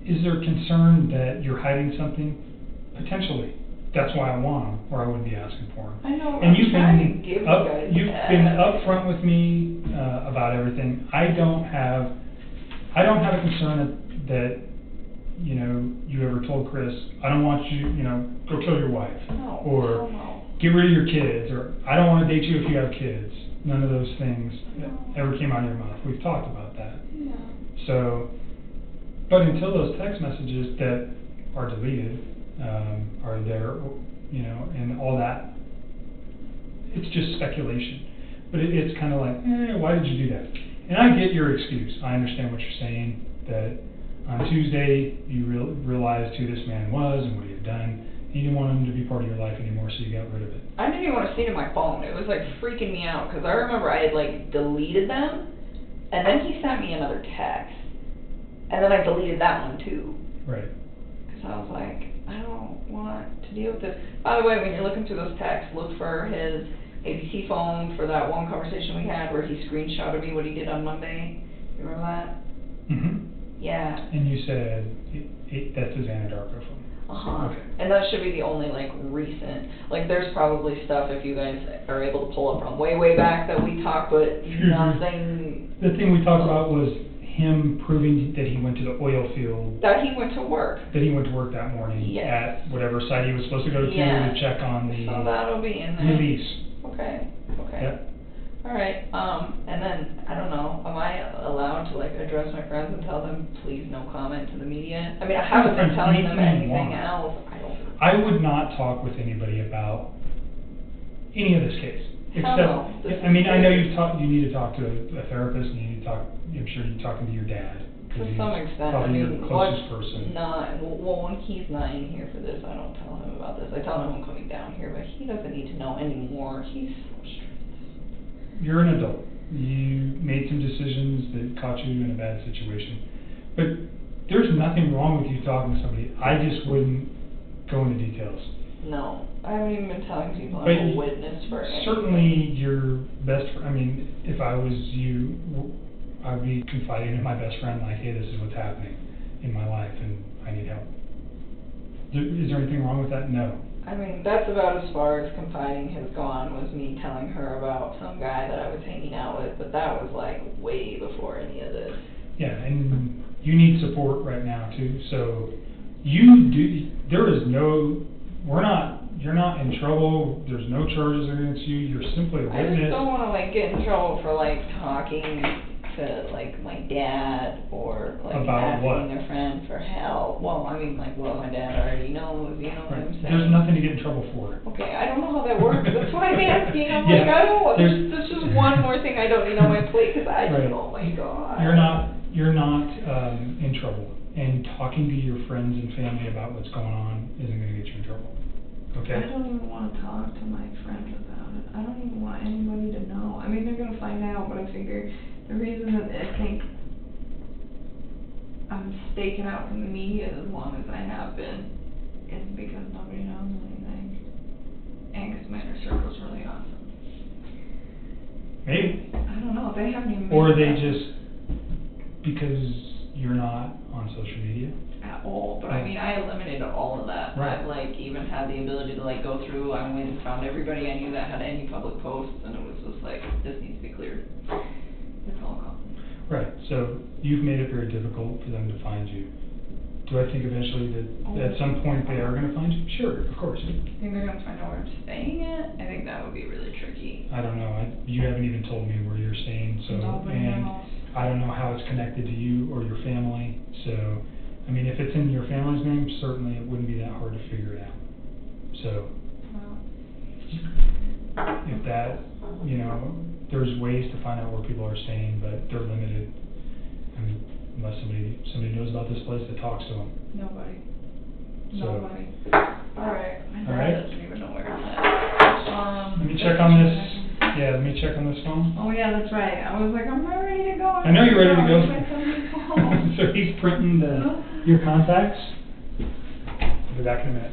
Is there concern that you're hiding something? Potentially. That's why I want them, or I wouldn't be asking for them. I know, And I'm trying to give you guys you've that. been upfront with me about everything. I don't have a concern that you ever told Chris, I don't want you, go kill your wife. No, Or hell no. get rid of your kids, or I don't want to date you if you have kids. None of those things ever came out of your mouth. We've talked about that. Yeah. So, but until those text messages that are deleted are there, and all that, it's just speculation. But it's kind of like, why did you do that? And I get your excuse. I understand what you're saying, that on Tuesday you realized who this man was and what he had done. You didn't want him to be part of your life anymore, so you got rid of it. I didn't even want to see it in my phone. It was like freaking me out because I remember I had like deleted them, and then he sent me another text, and then I deleted that one too. Right. Because I was like, I don't want to deal with this. By the way, when you're looking through those texts, look for his ABC phone for that one conversation we had where he screenshotted me what he did on Monday. You remember that? Mm-hmm. Yeah. And you said that's his Anadarko phone. Uh-huh. Okay. And that should be the only, like, recent, like, there's probably stuff if you guys are able to pull up from way, way back that we talked, but nothing. The thing we talked about was him proving that he went to the oil field, That he went to work. that he went to work that morning Yes. at whatever site he was supposed to go to Yeah. check on the So that'll be in there. release. Okay, okay. Yep. All right, and then, I don't know, am I allowed to, like, address my friends and tell them, please no comment to the media? I mean, I haven't been telling them anything else. I would not talk with anybody about any of this case. Hell no. This I mean, is I know crazy. you need to talk to a therapist, and you need to talk, I'm sure you're talking to your dad. 'Cause To he's some extent, I probably your mean, closest what's person. not, well, when he's not in here for this, I don't tell him about this. I tell him I'm coming down here, but he doesn't need to know anymore. He's so stressed. You're an adult. You made some decisions that caught you in a bad situation. But there's nothing wrong with you talking to somebody. I just wouldn't go into details. No, I haven't even been telling people But I'm a witness for anything. certainly your best friend, I mean, if I was you, I'd be confiding in my best friend, like, hey, this is what's happening in my life and I need help. Is there anything wrong with that? No. I mean, that's about as far as confiding has gone, was me telling her about some guy that I was hanging out with, but that was like way before any of this. Yeah, and you need support right now too, so you're not in trouble, there's no charges against you, you're simply a I just witness. don't wanna like get in trouble for like talking to like my dad or like About what? asking a friend for help. Well, I mean like what my dad already knows, you know what I'm saying? There's nothing to get in trouble for. Okay, I don't know how that works, that's why I'm asking, I'm Yeah, like, I don't want, there's- there's just one more thing I don't need on my plate, cause I Right. just, oh my god. You're not in trouble, and talking to your friends and family about what's going on isn't gonna get you in trouble, okay? I don't even wanna talk to my friends about it, I don't even want anybody to know, I mean, they're gonna find out, but I figure the reason that I think I'm staking out from the media as long as I have been is because nobody knows anything. And 'cause my inner circle's really awesome. Maybe. I don't know, they haven't even. Or made they that just, because you're not on social media. At all, but I mean, I eliminated all of that. Right. I've like even had the ability to like go through, I went and found everybody I knew that had any public posts, and it was just like, this needs to be cleared. It's all gone. Right, so you've made it very difficult for them to find you. Do I think eventually that at some point they are gonna find you? Sure, of course. I think they're gonna find out where I'm staying at. I think that would be really tricky. I don't know, you haven't even told me where you're staying, so, Nobody and knows. I don't know how it's connected to you or your family, so, I mean, if it's in your family's name, certainly it wouldn't be that hard to figure it out. So, Well, if that, there's ways to find out where people are staying, but they're limited. I mean, unless somebody knows about this place that talks to them. nobody. So- Nobody. Alright. My All right. dad doesn't even know where it's at. Let me check on this Yeah, let me check on this phone. Oh, yeah, that's right. I was like, I'm not ready to go. I know you're ready to go. Check somebody's phone. So he's printing your contacts. I'll be back in a minute.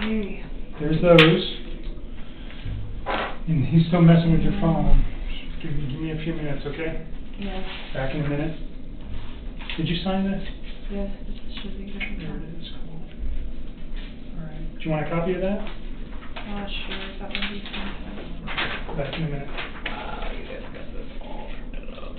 Okay. There's those. And he's still messing with your phone. Give me a few minutes, okay? Yes, Back in a minute. Did you sign this? yes, this should be good. There it is, cool. Alright, do you want a copy of that? Sure, that would be fine. Back in a minute. Wow, you guys got this all printed up.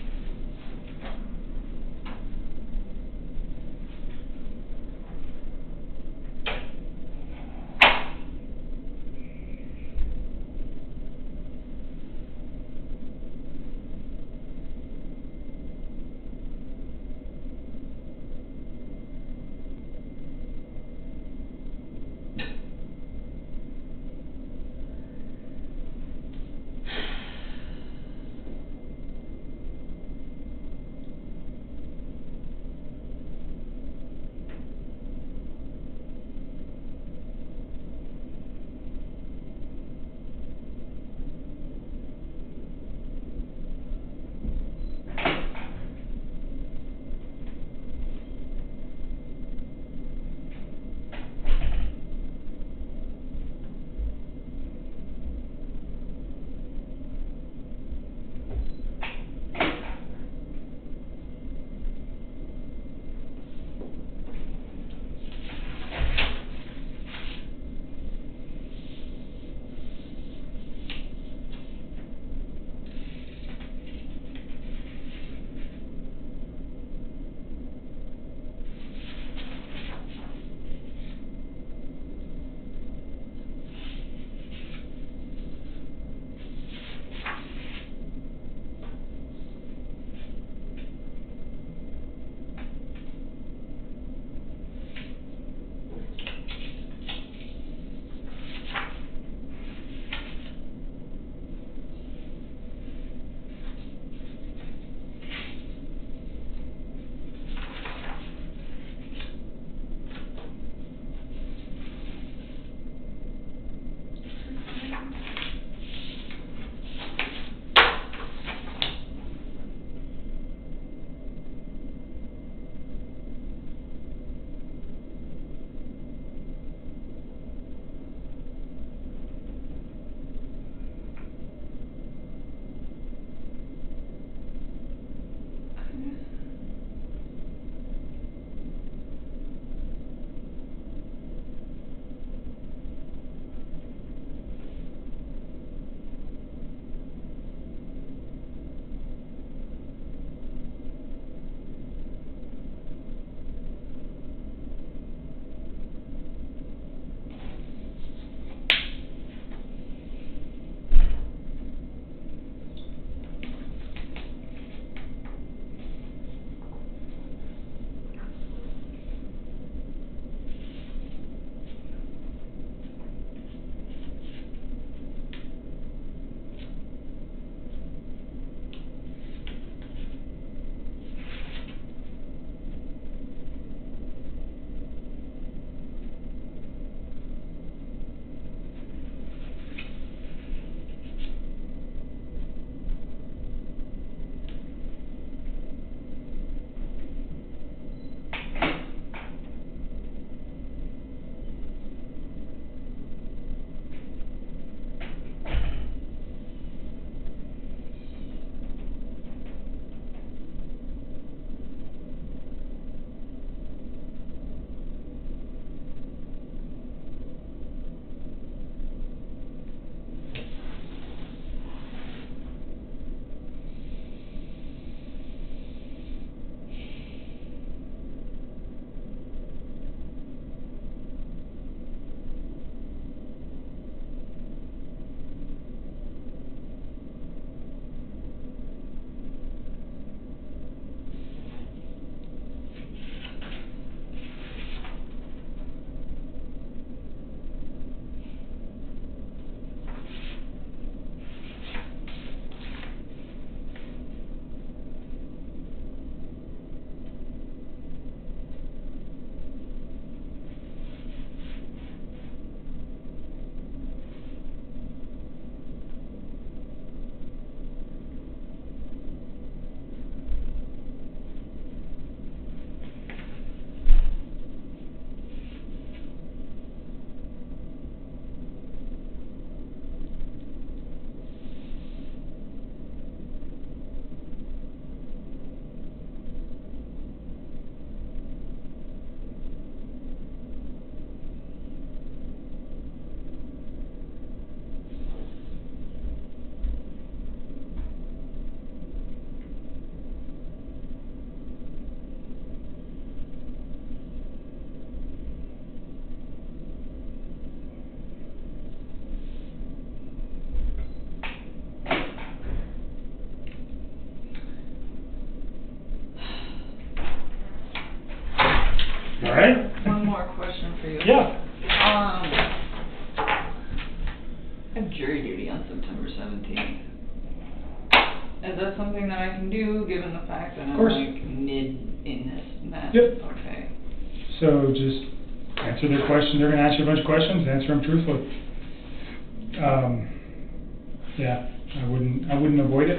All right? One more question for you. Yeah. I have jury duty on September 17th. Is that something that I can do, given the fact that I'm course. like mid in this mess? Yep. Okay. So just answer their question. They're gonna ask you a bunch of questions, answer them truthfully. Yeah, I wouldn't avoid it,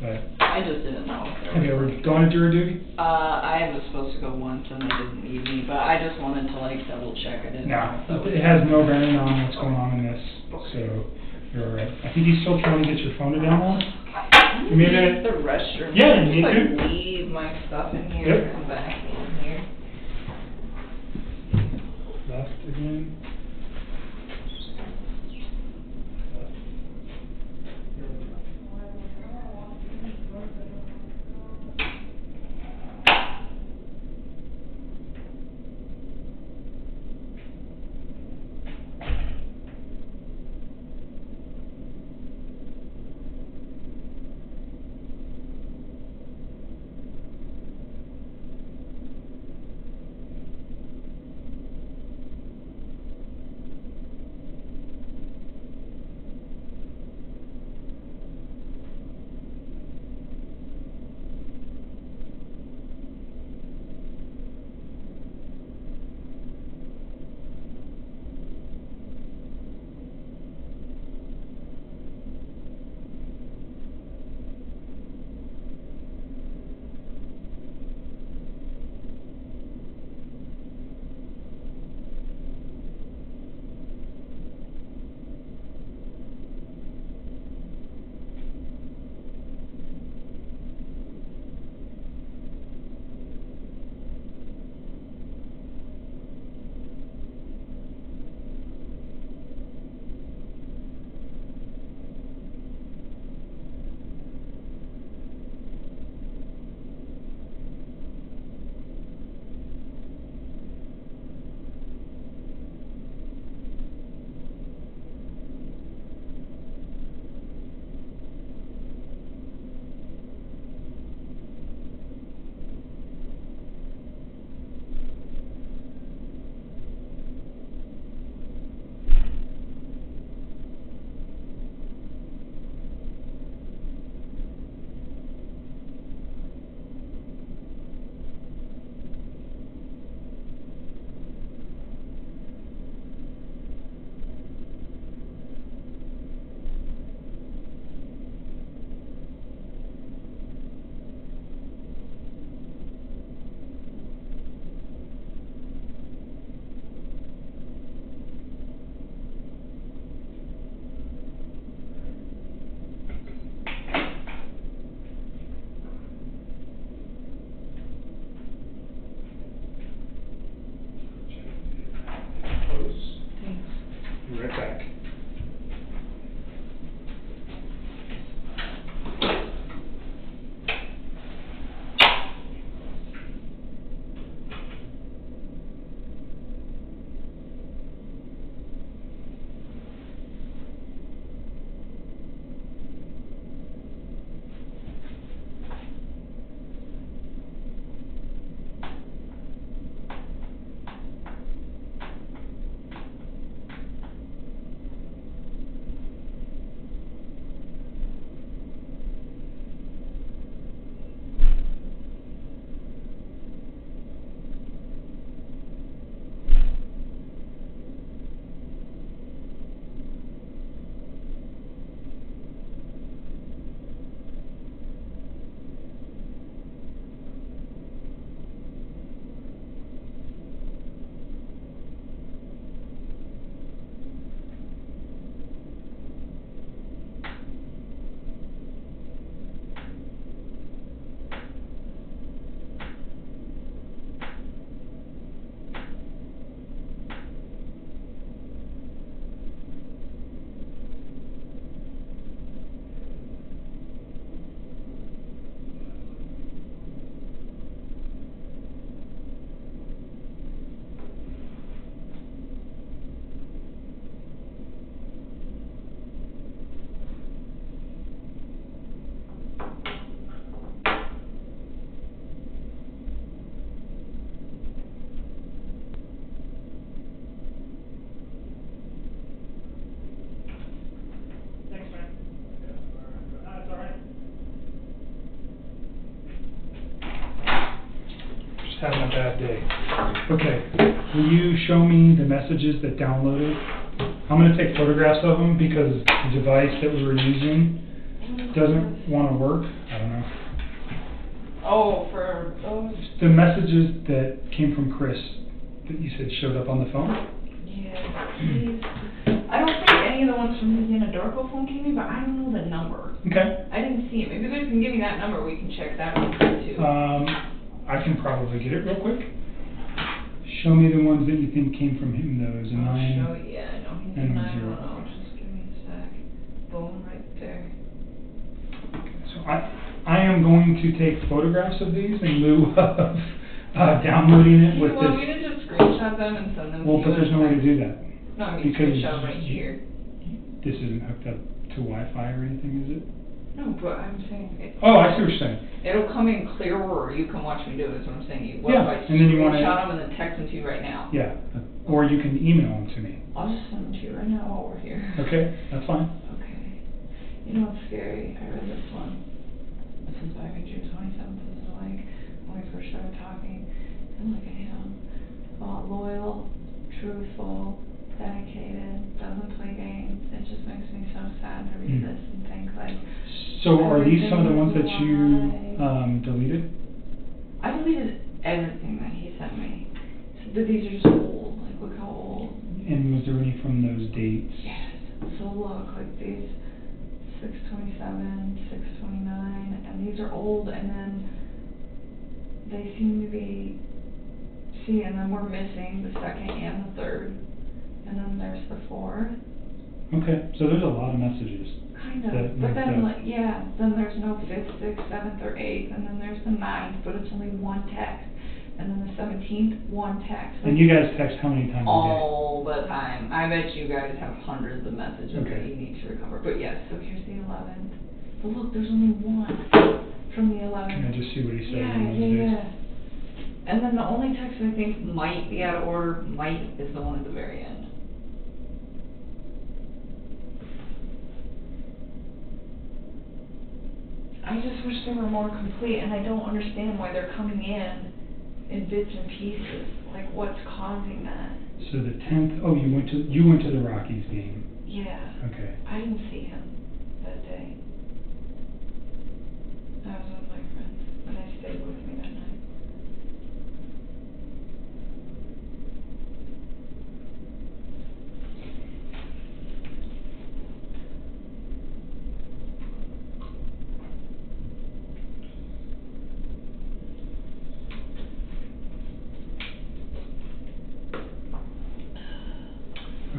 but. I just didn't know if there was. Have you ever gone to jury duty? I was supposed to go once and they didn't need me, but I just wanted to like double check. I didn't know if that No, was. it has no bearing on what's going on in this, so you're all right. I think he's still trying to get your phone to download. You made it. The restroom. Yeah, I you just need like to. leave my stuff in here Yep. and back in here. Left again. just having a bad day. Okay, will you show me the messages that downloaded? I'm gonna take photographs of them because the device that we were using doesn't wanna work. I don't know. Oh, for those? The messages that came from Chris that you said showed up on the phone? Yeah, please. I don't think any of the ones from his Anadarko phone came in, but I don't know the number. Okay. I didn't see it. Maybe you guys can give me that number, we can check that real quick too. I can probably get it real quick. Show me the ones that you think came from him, those, a I'll nine. show you, yeah, I know he's a and 910, just give me a sec. Boom, right there. So I am going to take photographs of these in lieu of downloading it with You want me this. to just screenshot them and send them to you? Well, but there's no way to do that. No, I mean, because screenshot them right here. This isn't hooked up to Wi-Fi or anything, is it? No, but I'm saying, Oh, I see what you're saying. it'll come in clearer, or you can watch me do it, is what I'm saying. What Yeah, if I and then you wanna- screenshot them and then text them to you right now? Yeah, or you can email them to me. I'll just send them to you right now while we're here. Okay, that's fine. Okay. You know what's scary? I read this one. This is back in June 27th. This is like when we first started talking. And look at him. Loyal, truthful, dedicated, doesn't play games. It just makes me so sad to read this and think like. So are these some of the ones that Everything you is alive. deleted? I deleted everything that he sent me. So, but these are just old. Like, look how old. And was there any from those dates? Yes. So look, like these 6/27, 6/29, and these are old, and then they seem to be, see, and then we're missing the 2nd and the 3rd, and then there's the 4th. Okay, so there's a lot of messages. Kind That of, but makes then sense. like, yeah, then there's no 5th, 6th, 7th, or 8th, and then there's the 9th, but it's only one text, and then the 17th, one text. And you guys text how many times a All the time. I bet you guys have hundreds of messages that Okay. you need to recover. But yes, so here's the 11th. But look, there's only one from the 11th. day? Can I just see what he said Yeah, in those yeah, days? yeah. And then the only text I think might be out of order, is the one at the very end. I just wish they were more complete, and I don't understand why they're coming in bits and pieces. Like, what's causing that? So the 10th, oh, you went to the Rockies game. Yeah. Okay. I didn't see him that day. I was with my friends, and I stayed with me that night.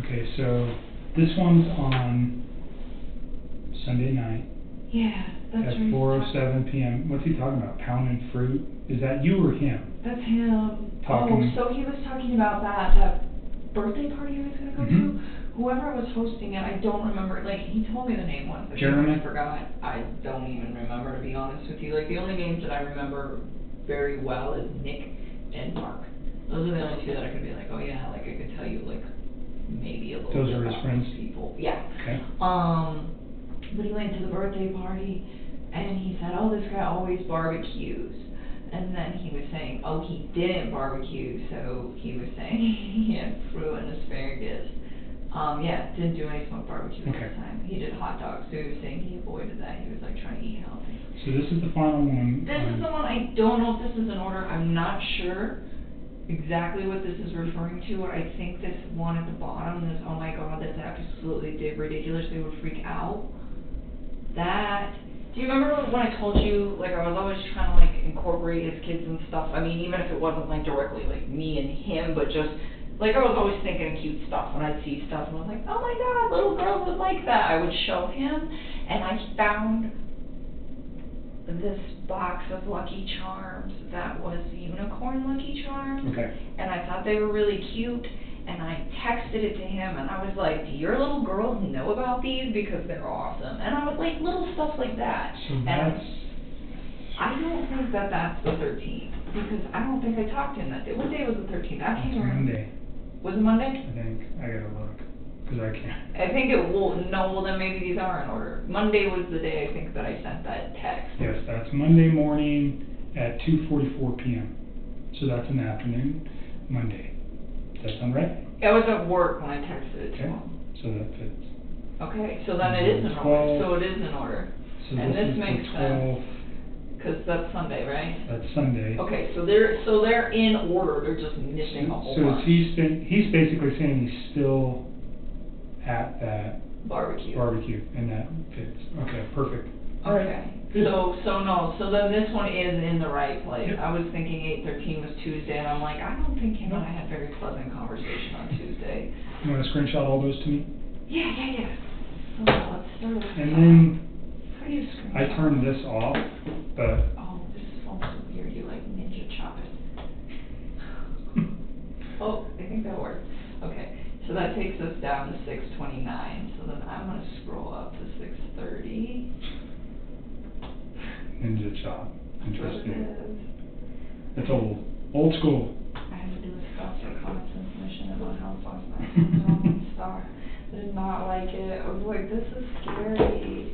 Okay, so this one's on Sunday night Yeah, that's at right. 4:07 p.m. What's he talking about? Pounding fruit? Is that you or him? That's him. Talking. Oh, so he was talking about that birthday party he was gonna go Mhm. to? Whoever was hosting it, I don't remember, like, he told me the name once, but Jeremy? I forgot. I don't even remember, to be honest with you. Like, the only names that I remember very well is Nick and Mark. Those are the only two that I could be like, oh yeah, like, I could tell you, like, maybe a little Those bit are his about friends? those people. Yeah. Okay. But he went to the birthday party, and he said, oh, this guy always barbecues. And then he was saying, oh, he didn't barbecue, so he was saying he had fruit and asparagus. Yeah, didn't do any smoked barbecue Okay. this time. He did hot dogs, so he was saying he avoided that. He was like trying to eat healthy. So this is the final one. This is the one, I don't know if this is in order, I'm not sure exactly what this is referring to. I think this one at the bottom, this, oh my god, that's absolutely ridiculous, they would freak out. That, do you remember when I told you, like, I was always trying to, like, incorporate his kids and stuff? I mean, even if it wasn't, like, directly, like, me and him, but just, like, I was always thinking of cute stuff when I'd see stuff, and I was like, oh my god, little girls would like that. I would show him, and I found this box of Lucky Charms that was unicorn Lucky Charms. Okay. And I thought they were really cute, and I texted it to him, and I was like, do your little girls know about these? Because they're awesome. And I was like, little stuff like that. So And that's, I don't think that that's the 13th, because I don't think I talked to him that day. What day was the 13th? I can't that's remember. Monday, Was it Monday? I think. I gotta look, because I can't. I think it will, no, well then maybe these are in order. Monday was the day I think that I sent that text. Yes, that's Monday morning at 2:44 p.m. So that's an afternoon, Monday. Does that sound right? I was at work when I texted it to Okay, him. so that fits. Okay, so then it is in order, 12. so it is in order. So And this is the makes 12th. sense, cause that's Sunday, right? That's Sunday. Okay, so they're in order, they're just missing a whole So bunch. he's basically saying he's still at that Barbecue. barbecue, and that fits. Okay, perfect. All right. Okay, Good. so then this one is in the right place. Yep. I was thinking 8:13 was Tuesday, and I'm like, I don't think him and I had very pleasant conversation on Tuesday. You wanna screenshot all those to me? Yeah. So let's start with. And then How do you screen I shot? turned this off, but Oh, this is so weird, you like ninja chop it. Oh, I think that worked. Okay, so that takes us down to 6:29, so then I'm gonna scroll up to 6:30. Ninja Chop, interesting. That's what it is. It's old school. I had to do a stop reconnaissance mission in my house last night. I was on one star. I did not like it. I was like, this is scary.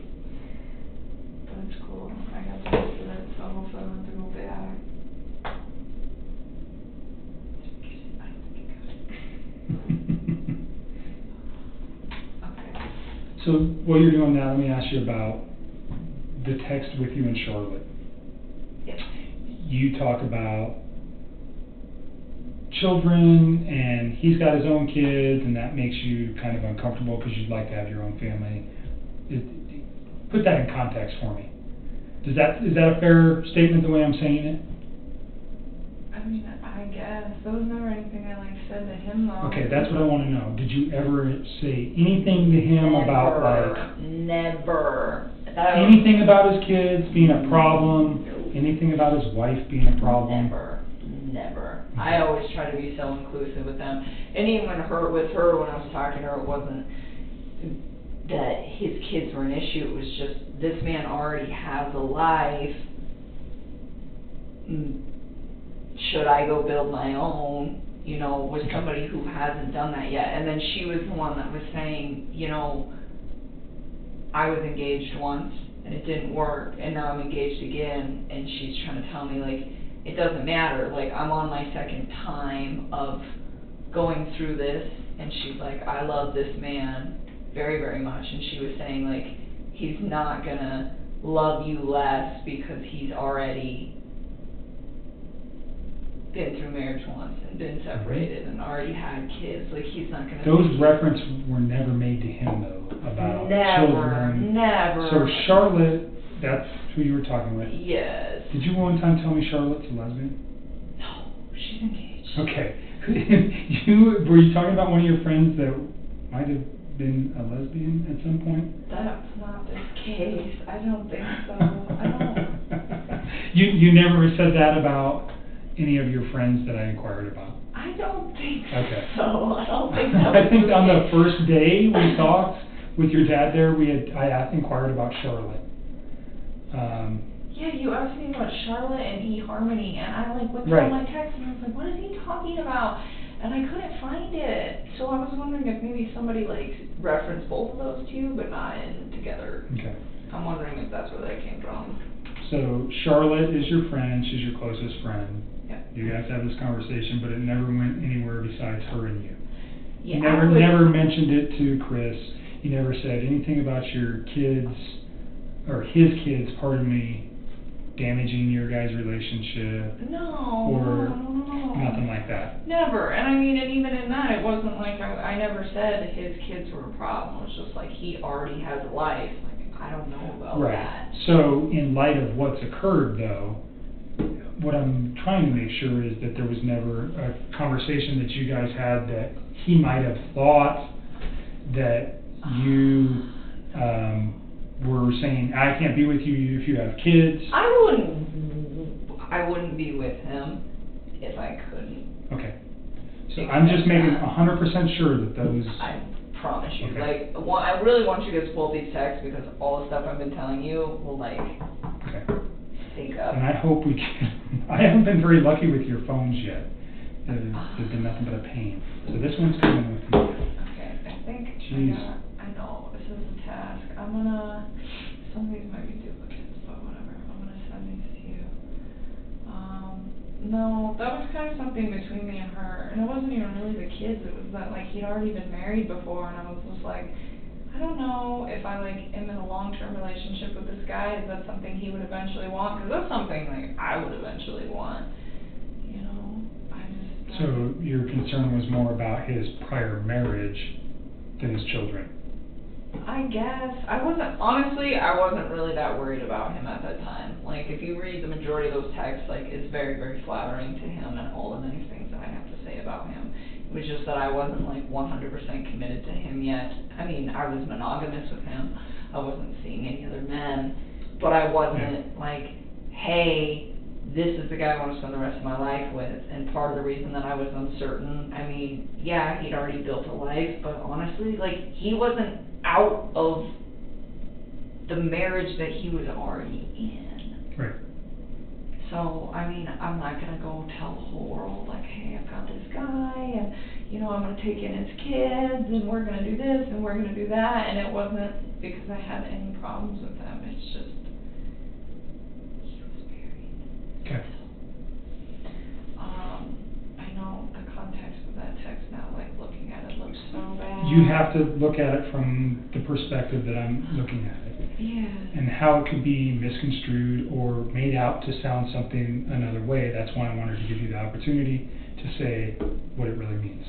But it's cool. I got to go through it, so hopefully I don't have to go back. Okay. So while you're doing that, let me ask you about the text with you and Charlotte. Yep. You talk about children, and he's got his own kids, and that makes you kind of uncomfortable because you'd like to have your own family. Put that in context for me. Is that a fair statement the way I'm saying it? I mean, I guess. There was never anything I said to him though. Okay, that's what I want to know. Did you ever say anything to him about Never. anything about his kids being a problem? Anything about his wife being a problem? Never. I always try to be so inclusive with them. And even with her, when I was talking to her, it wasn't that his kids were an issue. It was just, this man already has a life. Should I go build my own, with somebody who hasn't done that yet? And then she was the one that was saying, I was engaged once and it didn't work, and now I'm engaged again, and she's trying to tell me, it doesn't matter, I'm on my second time of going through this, and she's like, I love this man very, very much, and she was saying, he's not gonna love you less because he's already been through marriage once and been separated and already had kids, he's not gonna... Those references were never made to him, though, about children. Never. So Charlotte, that's who you were talking with? Yes. Did you one time tell me Charlotte's a lesbian? No, she's engaged. Okay. Were you talking about one of your friends that might have been a lesbian at some point? That's not the case. I don't think so. I don't. You never said that about any of your friends that I inquired about? I don't think Okay. so. I don't think that was I think on the case. first day we talked with your dad there, I inquired about Charlotte. Yeah, you asked me about Charlotte and eHarmony, and I went through Right. all my texts, and I was like, what is he talking about? And I couldn't find it. So I was wondering if maybe somebody referenced both of those to you, but not in together. Okay. I'm wondering if that's where that came from. So Charlotte is your friend, she's your closest friend. Yep. You guys have this conversation, but it never went anywhere besides her and you. Yeah, You I would- never mentioned it to Chris. You never said anything about your kids, or his kids, pardon me, damaging your guys' relationship, No, or no. nothing like that. Never. And I mean, and even in that, it wasn't I never said his kids were a problem. It was just he already has a life. I don't know about Right. that. So in light of what's occurred, though, what I'm trying to make sure is that there was never a conversation that you guys had that he might have thought that you were saying, I can't be with you if you have kids. I wouldn't be with him if I couldn't. Okay. So I'm just making 100% sure that those... I promise you. Okay. I really want you guys to pull these texts because all the stuff I've been telling you will Okay. sync up. And I hope we can... I haven't been very lucky with your phones yet. They've been nothing but a pain. So this one's coming with me. Okay, I think Jeez. I know, this is a task. Some of these might be duplicates, but whatever. I'm gonna send these to you. No, that was kind of something between me and her, and it wasn't even really the kids, it was that, like, he'd already been married before, and I was just like, I don't know if I, like, am in a long-term relationship with this guy, is that something he would eventually want? Because that's something, like, I would eventually want, you know, I just... So your concern was more about his prior marriage than his children? I guess. Honestly, I wasn't really that worried about him at that time. Like, if you read the majority of those texts, like, it's very, very flattering to him and all the nice things that I have to say about him. It was just that I wasn't, like, 100% committed to him yet. I mean, I was monogamous with him. I wasn't seeing any other men. But I wasn't, like, hey, this is the guy I want to spend the rest of my life with. And part of the reason that I was uncertain, I mean, yeah, he'd already built a life, but honestly, like, he wasn't out of the marriage that he was already in. Right. So, I mean, I'm not going to go tell the whole world, like, hey, I've got this guy, and, you know, I'm going to take in his kids, and we're going to do this, and we're going to do that, and it wasn't because I had any problems with them, it's just, he was married. Okay. I know the context of that text now, like, looking at it looks so bad. You have to look at it from the perspective that I'm looking at it. Yeah. And how it could be misconstrued or made out to sound something another way. That's why I wanted to give you the opportunity to say what it really means.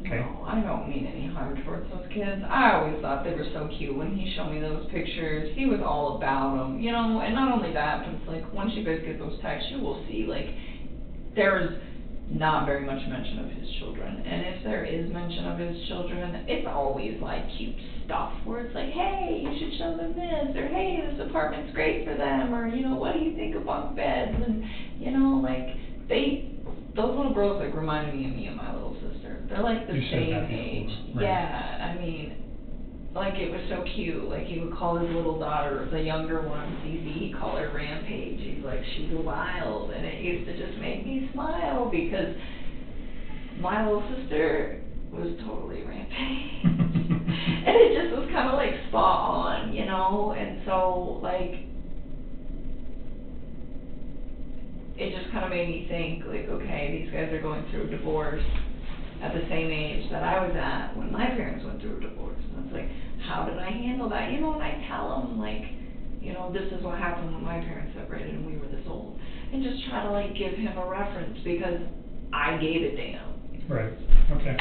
Okay? No, I don't mean any harm towards those kids. I always thought they were so cute. When he showed me those pictures, he was all about them, you know, and not only that, but it's like, once you guys get those texts, you will see, like, there's not very much mention of his children. And if there is mention of his children, it's always, like, cute stuff, where it's like, hey, you should show them this, or hey, this apartment's great for them, or, you know, what do you think of bunk beds, and, you know, like, those little girls, like, remind me of me and my little sister. They're, like, the You said same that before, age. right. Yeah, I mean, like, it was so cute. Like, he would call his little daughter, the younger one, Cece, he'd call her Rampage. He's like, she's wild, and it used to just make me smile, because my little sister was totally Rampage. And it just was kind of, like, spot on, you know, and so, like, it just kind of made me think, like, okay, these guys are going through a divorce at the same age that I was at when my parents went through a divorce. And it's like, how did I handle that? You know, and I tell them, like, you know, this is what happened when my parents separated and we were this old. And just try to, like, give him a reference, because I gave a damn. Right. Okay.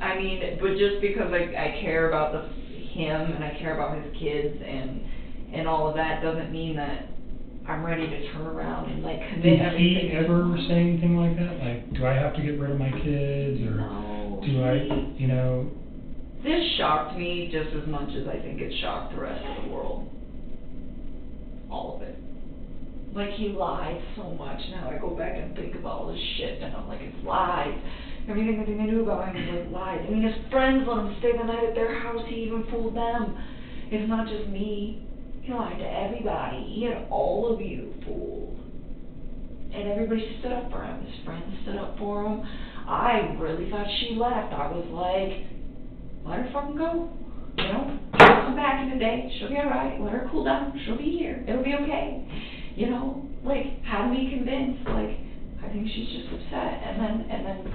I mean, but just because I care about him and I care about his kids and all of that doesn't mean that I'm ready to turn around and, like, commit everything. Did he ever say anything like that? Like, do I have to get rid of my kids, or No. do I, you know? This shocked me just as much as I think it shocked the rest of the world. All of it. Like, he lied so much. Now I go back and think about all this shit, and I'm like, it's lies. Everything that they knew about him was like lies. I mean, his friends let him stay the night at their house. He even fooled them. It's not just me. He lied to everybody. He had all of you fooled. And everybody stood up for him. His friends stood up for him. I really thought she left. I was like, let her fucking go. You know, she'll come back in a day. She'll be alright. Let her cool down. She'll be here. It'll be okay. You know, like, had me convinced, like, I think she's just upset. And then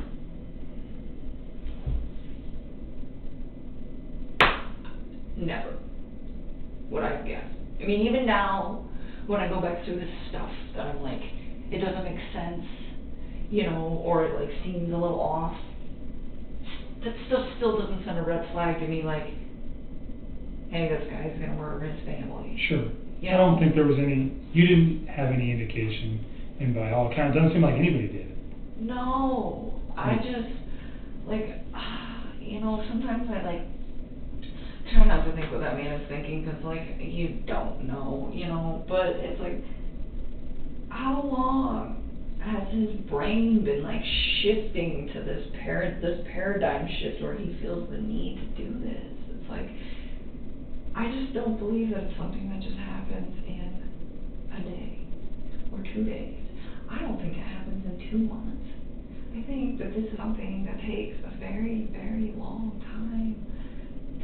never would I have guessed. I mean, even now, when I go back through this stuff, that I'm like, it doesn't make sense, you know, or it, like, seems a little off, that stuff still doesn't send a red flag to me, like, hey, this guy's gonna murder his family. Sure. You I don't know? think there was any, you didn't have any indication, and by all accounts, it doesn't seem like anybody did. No, I just, like, you know, sometimes I, like, try not to think what that man is thinking, because, like, you don't know, you know, but it's like, how long has his brain been, like, shifting to this paradigm shift where he feels the need to do this? It's like, I just don't believe that it's something that just happens in a day or 2 days. I don't think it happens in 2 months. I think that this is something that takes a very, very long time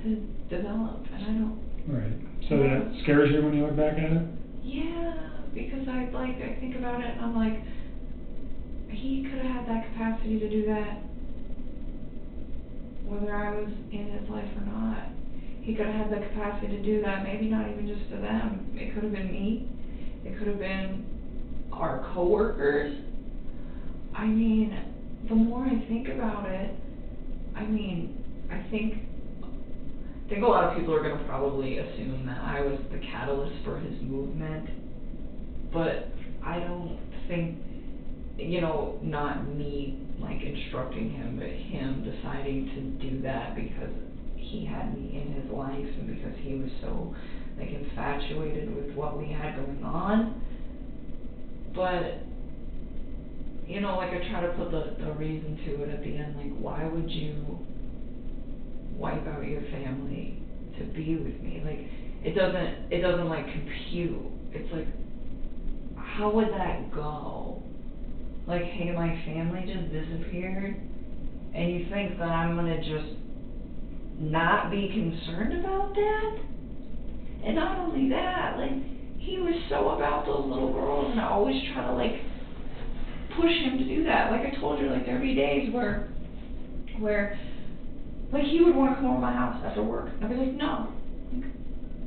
to develop, and I don't... Right. So that scares you when you look back at it? Yeah, because because I think about it and I'm like, he could have had that capacity to do that whether I was in his life or not. He could have had the capacity to do that, maybe not even just to them. It could have been me. It could have been our coworkers. I mean, the more I think about it, I think a lot of people are going to probably assume that I was the catalyst for his movement, but I don't think, not me, instructing him, but him deciding to do that because he had me in his life and because he was so, infatuated with what we had going on. But, I try to put the reason to it at the end, why would you wipe out your family to be with me? It doesn't compute. It's how would that go? Hey, my family just disappeared, and you think that I'm gonna just not be concerned about that? And not only that, he was so about those little girls, and I always try to push him to do that. I told you, there'd be days where he would want to come over to my house after work. I'd be like, no,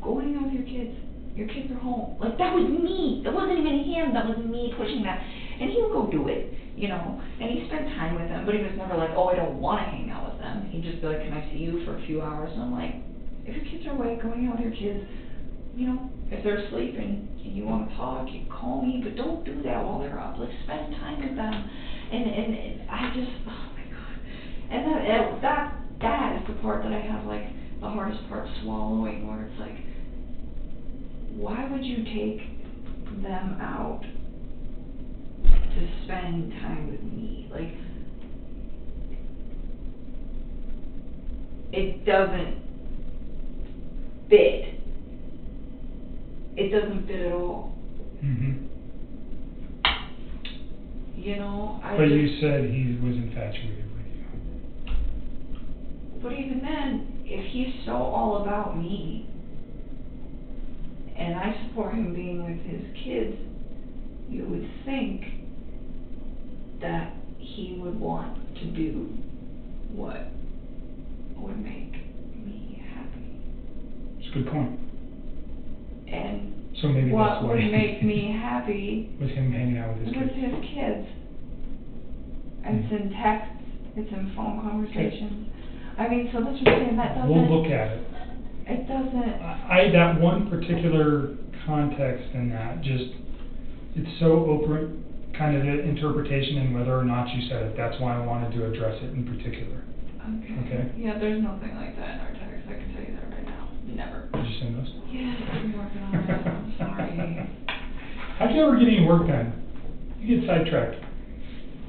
go hang out with your kids. Your kids are home. That was me. That wasn't even him. That was me pushing that. And he would go do it, and he spent time with them, but he was never oh, I don't want to hang out with them. He'd just be like, can I see you for a few hours? And I'm like, if your kids are awake, go hang out with your kids. If they're asleep and you want to talk, you call me, but don't do that while they're up. Spend time with them. And I just, oh my God. And that is the part that I have, the hardest part swallowing, where it's why would you take them out to spend time with me? It doesn't fit. It doesn't fit at all. Mm-hmm. But you said he was infatuated with you. But even then, if he's so all about me, and I support him being with his kids, you would think that he would want to do what would make me happy. It's a good point. And so maybe what that's why would make me happy was him hanging out with his kids. And it's in texts, it's in phone conversations. So that's what I'm saying, that doesn't... We'll look at it. It doesn't... That one particular context in that, it's so open, kind of the interpretation and whether or not you said it. That's why I wanted to address it in particular. Okay? Yeah, there's nothing like that in our text, I can tell you that right now. Never. Did you send those? Yes, I'm working on it, I'm sorry. How'd you ever get any work done? You get sidetracked.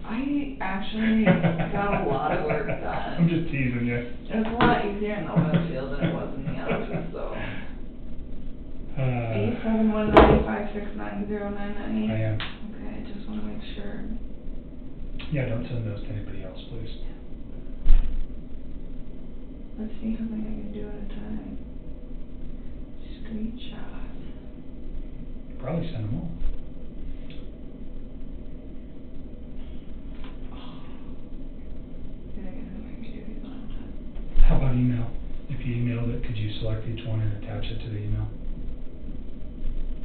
I actually got a lot of work done. I'm just teasing you. It was a lot easier in the web field than it was in the office, though. 871-956-9098. I am. Okay, I just want to make sure. Yeah, don't send those to anybody else, please. Let's see how many I can do at a time. Screenshots. Probably send them all. How about email? If you emailed it, could you select each one and attach it to the email?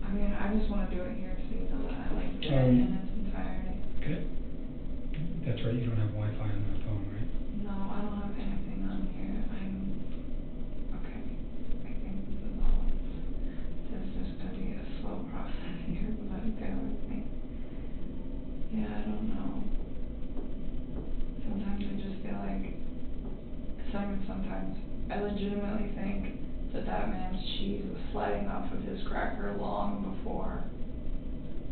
I just want to do it here so you know that I did it in its entirety. Okay. That's right, you don't have Wi-Fi on that phone, right? No, I don't have anything on here. Okay. I think this is all. This is just going to be a slow process here, but bear with me. Yeah, I don't know. Sometimes I just feel sometimes I legitimately think that man's cheese was sliding off of his cracker long before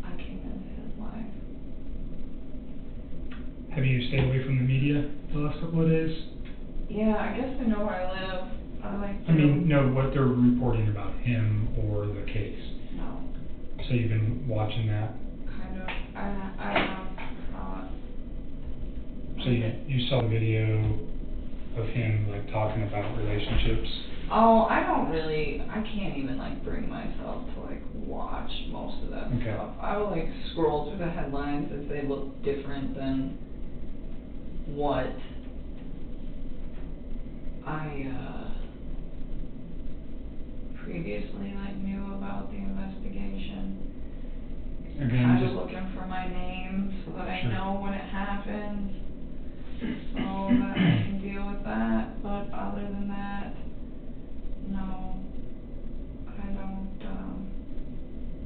I came into his life. Have you stayed away from the media the last couple of days? Yeah, I guess they know where I live. No, what they're reporting about him or the case. No. So you've been watching that? Kind of. I have thought. So you saw the video of him talking about relationships Oh, I can't even like bring myself to like watch most of that Okay. stuff. I will like scroll through the headlines if they look different than what I previously like knew about the investigation. Again, Kind of just, looking for my name so that I Sure. know when it happens, so that I can deal with that, but other than that, no, I don't,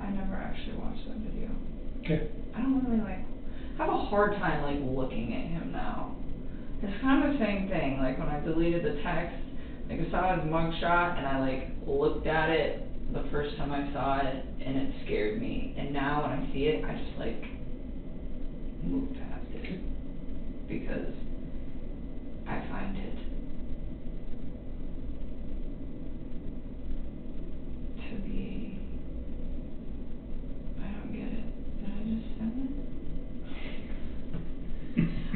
I never actually watched that video. okay. I don't really like, I have a hard time like looking at him now. It's kind of the same thing, like when I deleted the text, like I saw his mugshot and I like looked at it the first time I saw it and it scared me. And now when I see it, I just like move past it because I find it to be, I don't get it. Did I just send it?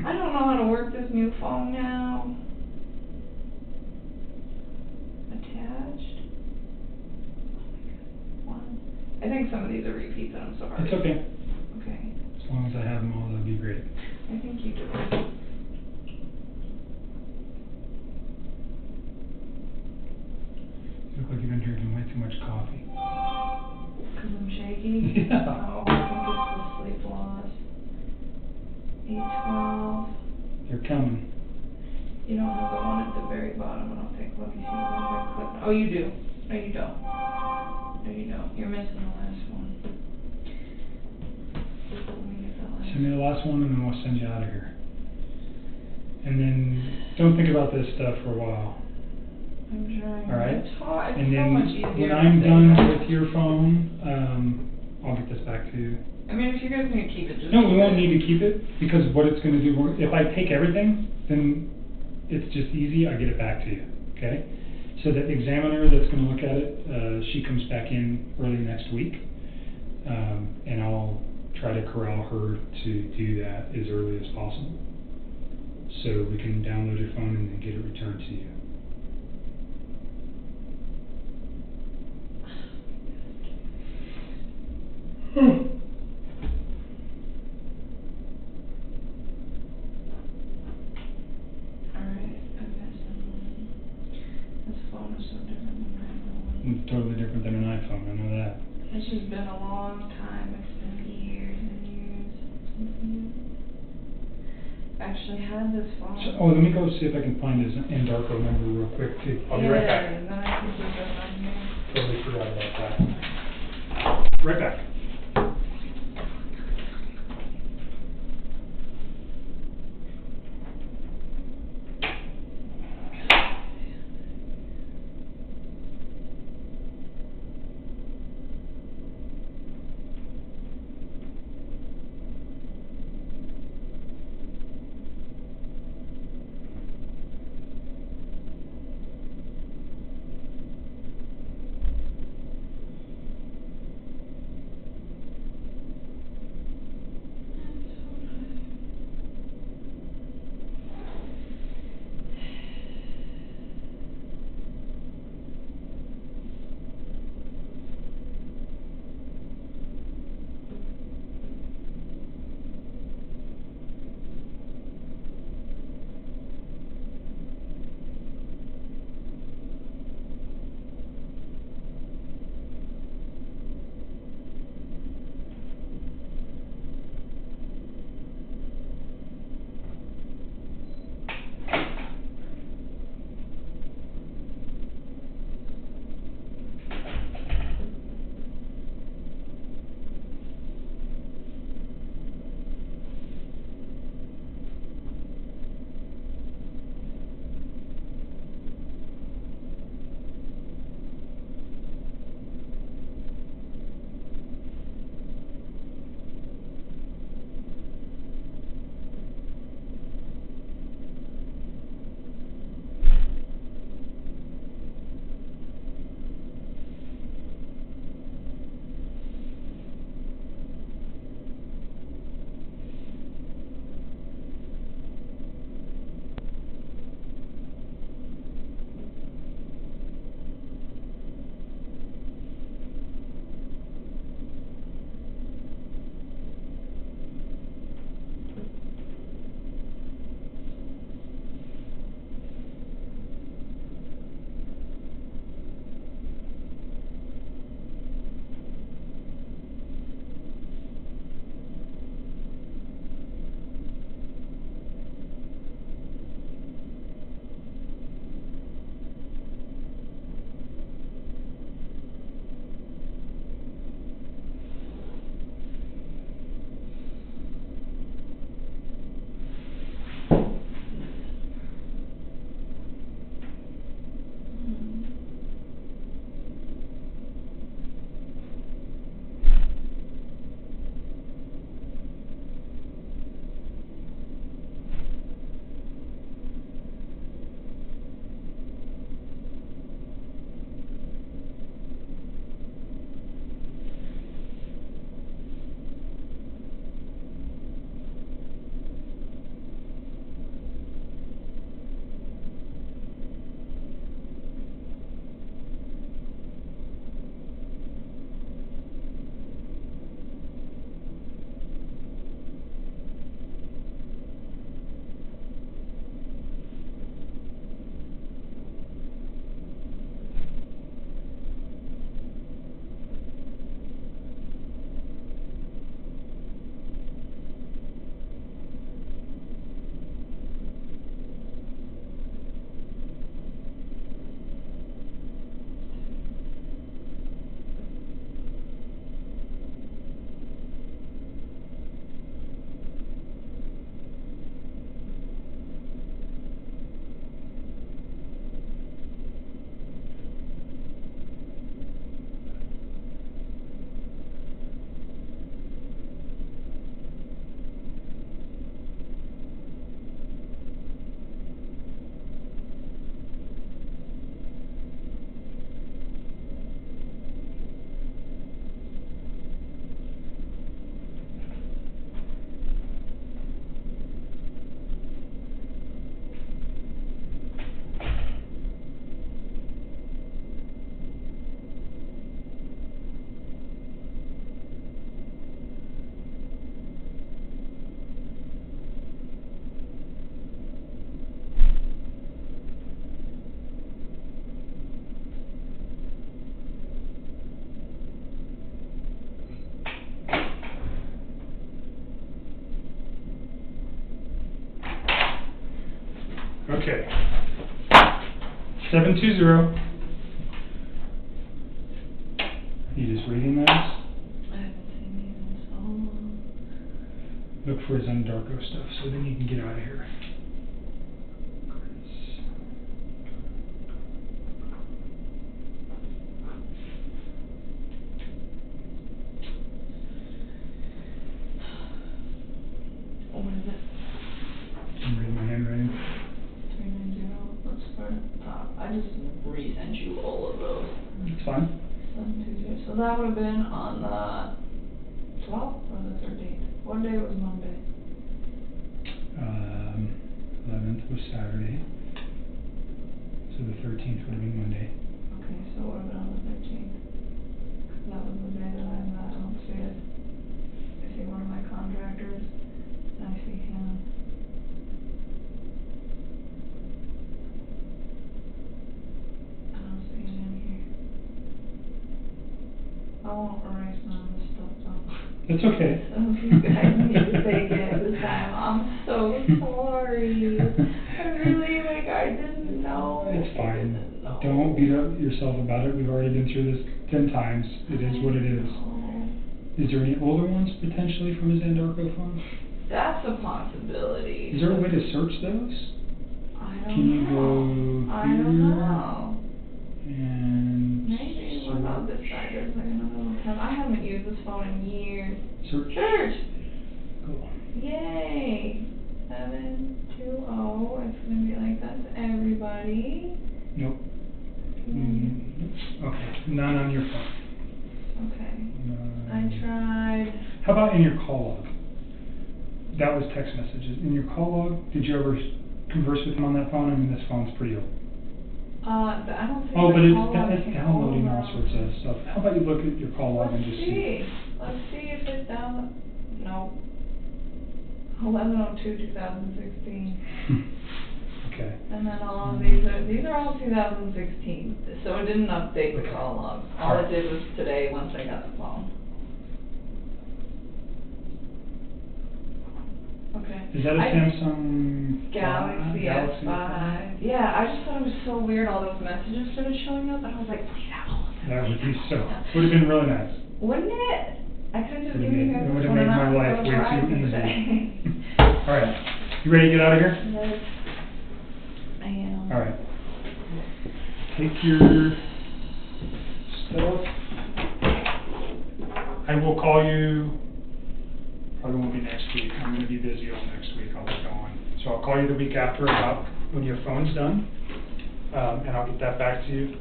I don't know how to work this new phone now. Attached. One. I think some of these are repeats, and I'm sorry. It's okay. Okay. As long as I have them all, that'd be great. I think you do. You look like you've been drinking way too much coffee. Cause I'm shaky? Yeah. Oh, I think it's the sleep loss. 8:12. They're coming. You don't have the one at the very bottom, I don't think. Let me see, what if I click? Oh, you do. No, you don't. No, you don't. You're missing the last one. Let me get the last. Send me the last one and then we'll send you out of here. And then, don't think about this stuff for a while. I'm trying. All right. It's hard. It's And so much then, easier when to I'm say done that. with your phone, I'll get this back to you. I mean, if you guys need to keep it, just. No, we keep won't it. need to keep it, because what it's gonna do, if I take everything, then it's just easy, I get it back to you, okay? So the examiner that's gonna look at it, she comes back in early next week, and I'll try to corral her to do that as early as possible, so we can download your phone and then get it returned to you. Alright, I guess this phone is so different than my other one. It's totally different than an iPhone, I know that. It's just been a long time, it's been years and years since you actually had this phone. So, oh, let me go see if I can find his Endarco number real quick too. I'll be right back. Yeah, and then I can do that on here. Totally forgot about that. Right back. Okay. 720. You just reading those? I haven't seen these in so long. Look for Zendarko stuff, so then you can get out of here. What is it? I'm reading my handwriting. 390, let's start at the top. I just resent you all of those. It's fine. 720, so that would have been on the 12th or the 13th? What day was Monday? 11th was Saturday. So the 13th would have been Monday. Okay, so it would have been on the 13th. 'Cause that was the day that I don't see it. I see one of my contractors, and I see him. I don't see it in here. I won't erase none of this stuff though. That's okay. Some of you guys need to take it this time. I'm so sorry. I really, I didn't know. It's fine. Didn't know. Don't beat up yourself about it. We've already been through this 10 times. It is what it is. Is there any older ones potentially from his Zendarko phone? That's a possibility. Is there a way to search those? I don't Can you know. go I don't here? know. And Maybe. What about this guy? There's like another tab. I haven't used this phone in years. search? Search! Cool. Yay! 720. It's gonna be like that to everybody. Nope. Okay, none on your phone. Okay. I tried. How about in your call log? That was text messages. In your call log, did you ever converse with him on that phone? I mean, this phone's pretty old. I don't think. Oh, but the it's, call log it's came downloading all over. sorts of stuff. How about you look at your call log and Let's just see. Let's see if it's down. No. 11/02/2016. Okay. And then all of these are all 2016. So it didn't update the Okay. call logs. All it did was today once I got the phone. Okay. Is that a Samsung Galaxy S5. Yeah, I just thought it was so weird. All those messages started showing up, and I was like, please have all of them. That would be so. Would have been really nice. Wouldn't it? I could just Would've give you made- guys it would've one made and my I'll life go way drive too easy. today. All right. You ready to get out of here? Yes, I am. All right. Take your stuff. I will call you. Probably won't be next week. I'm going to be busy all next week. I'll be going. So I'll call you the week after about when your phone's done, and I'll get that back to you.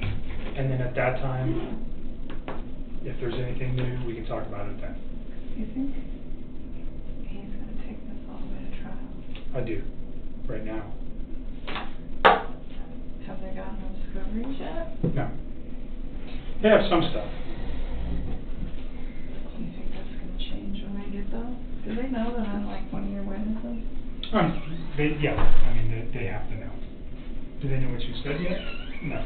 And then at that time, if there's anything new, we can talk about it then. You think he's gonna take this all the way to trial? I do, right now. Have they gotten no discoveries yet? No. They have some stuff. Do you think that's gonna change when they get those? Do they know that I'm like one of your witnesses? Yeah, I mean, they have to know. Do they know what you said yet? No.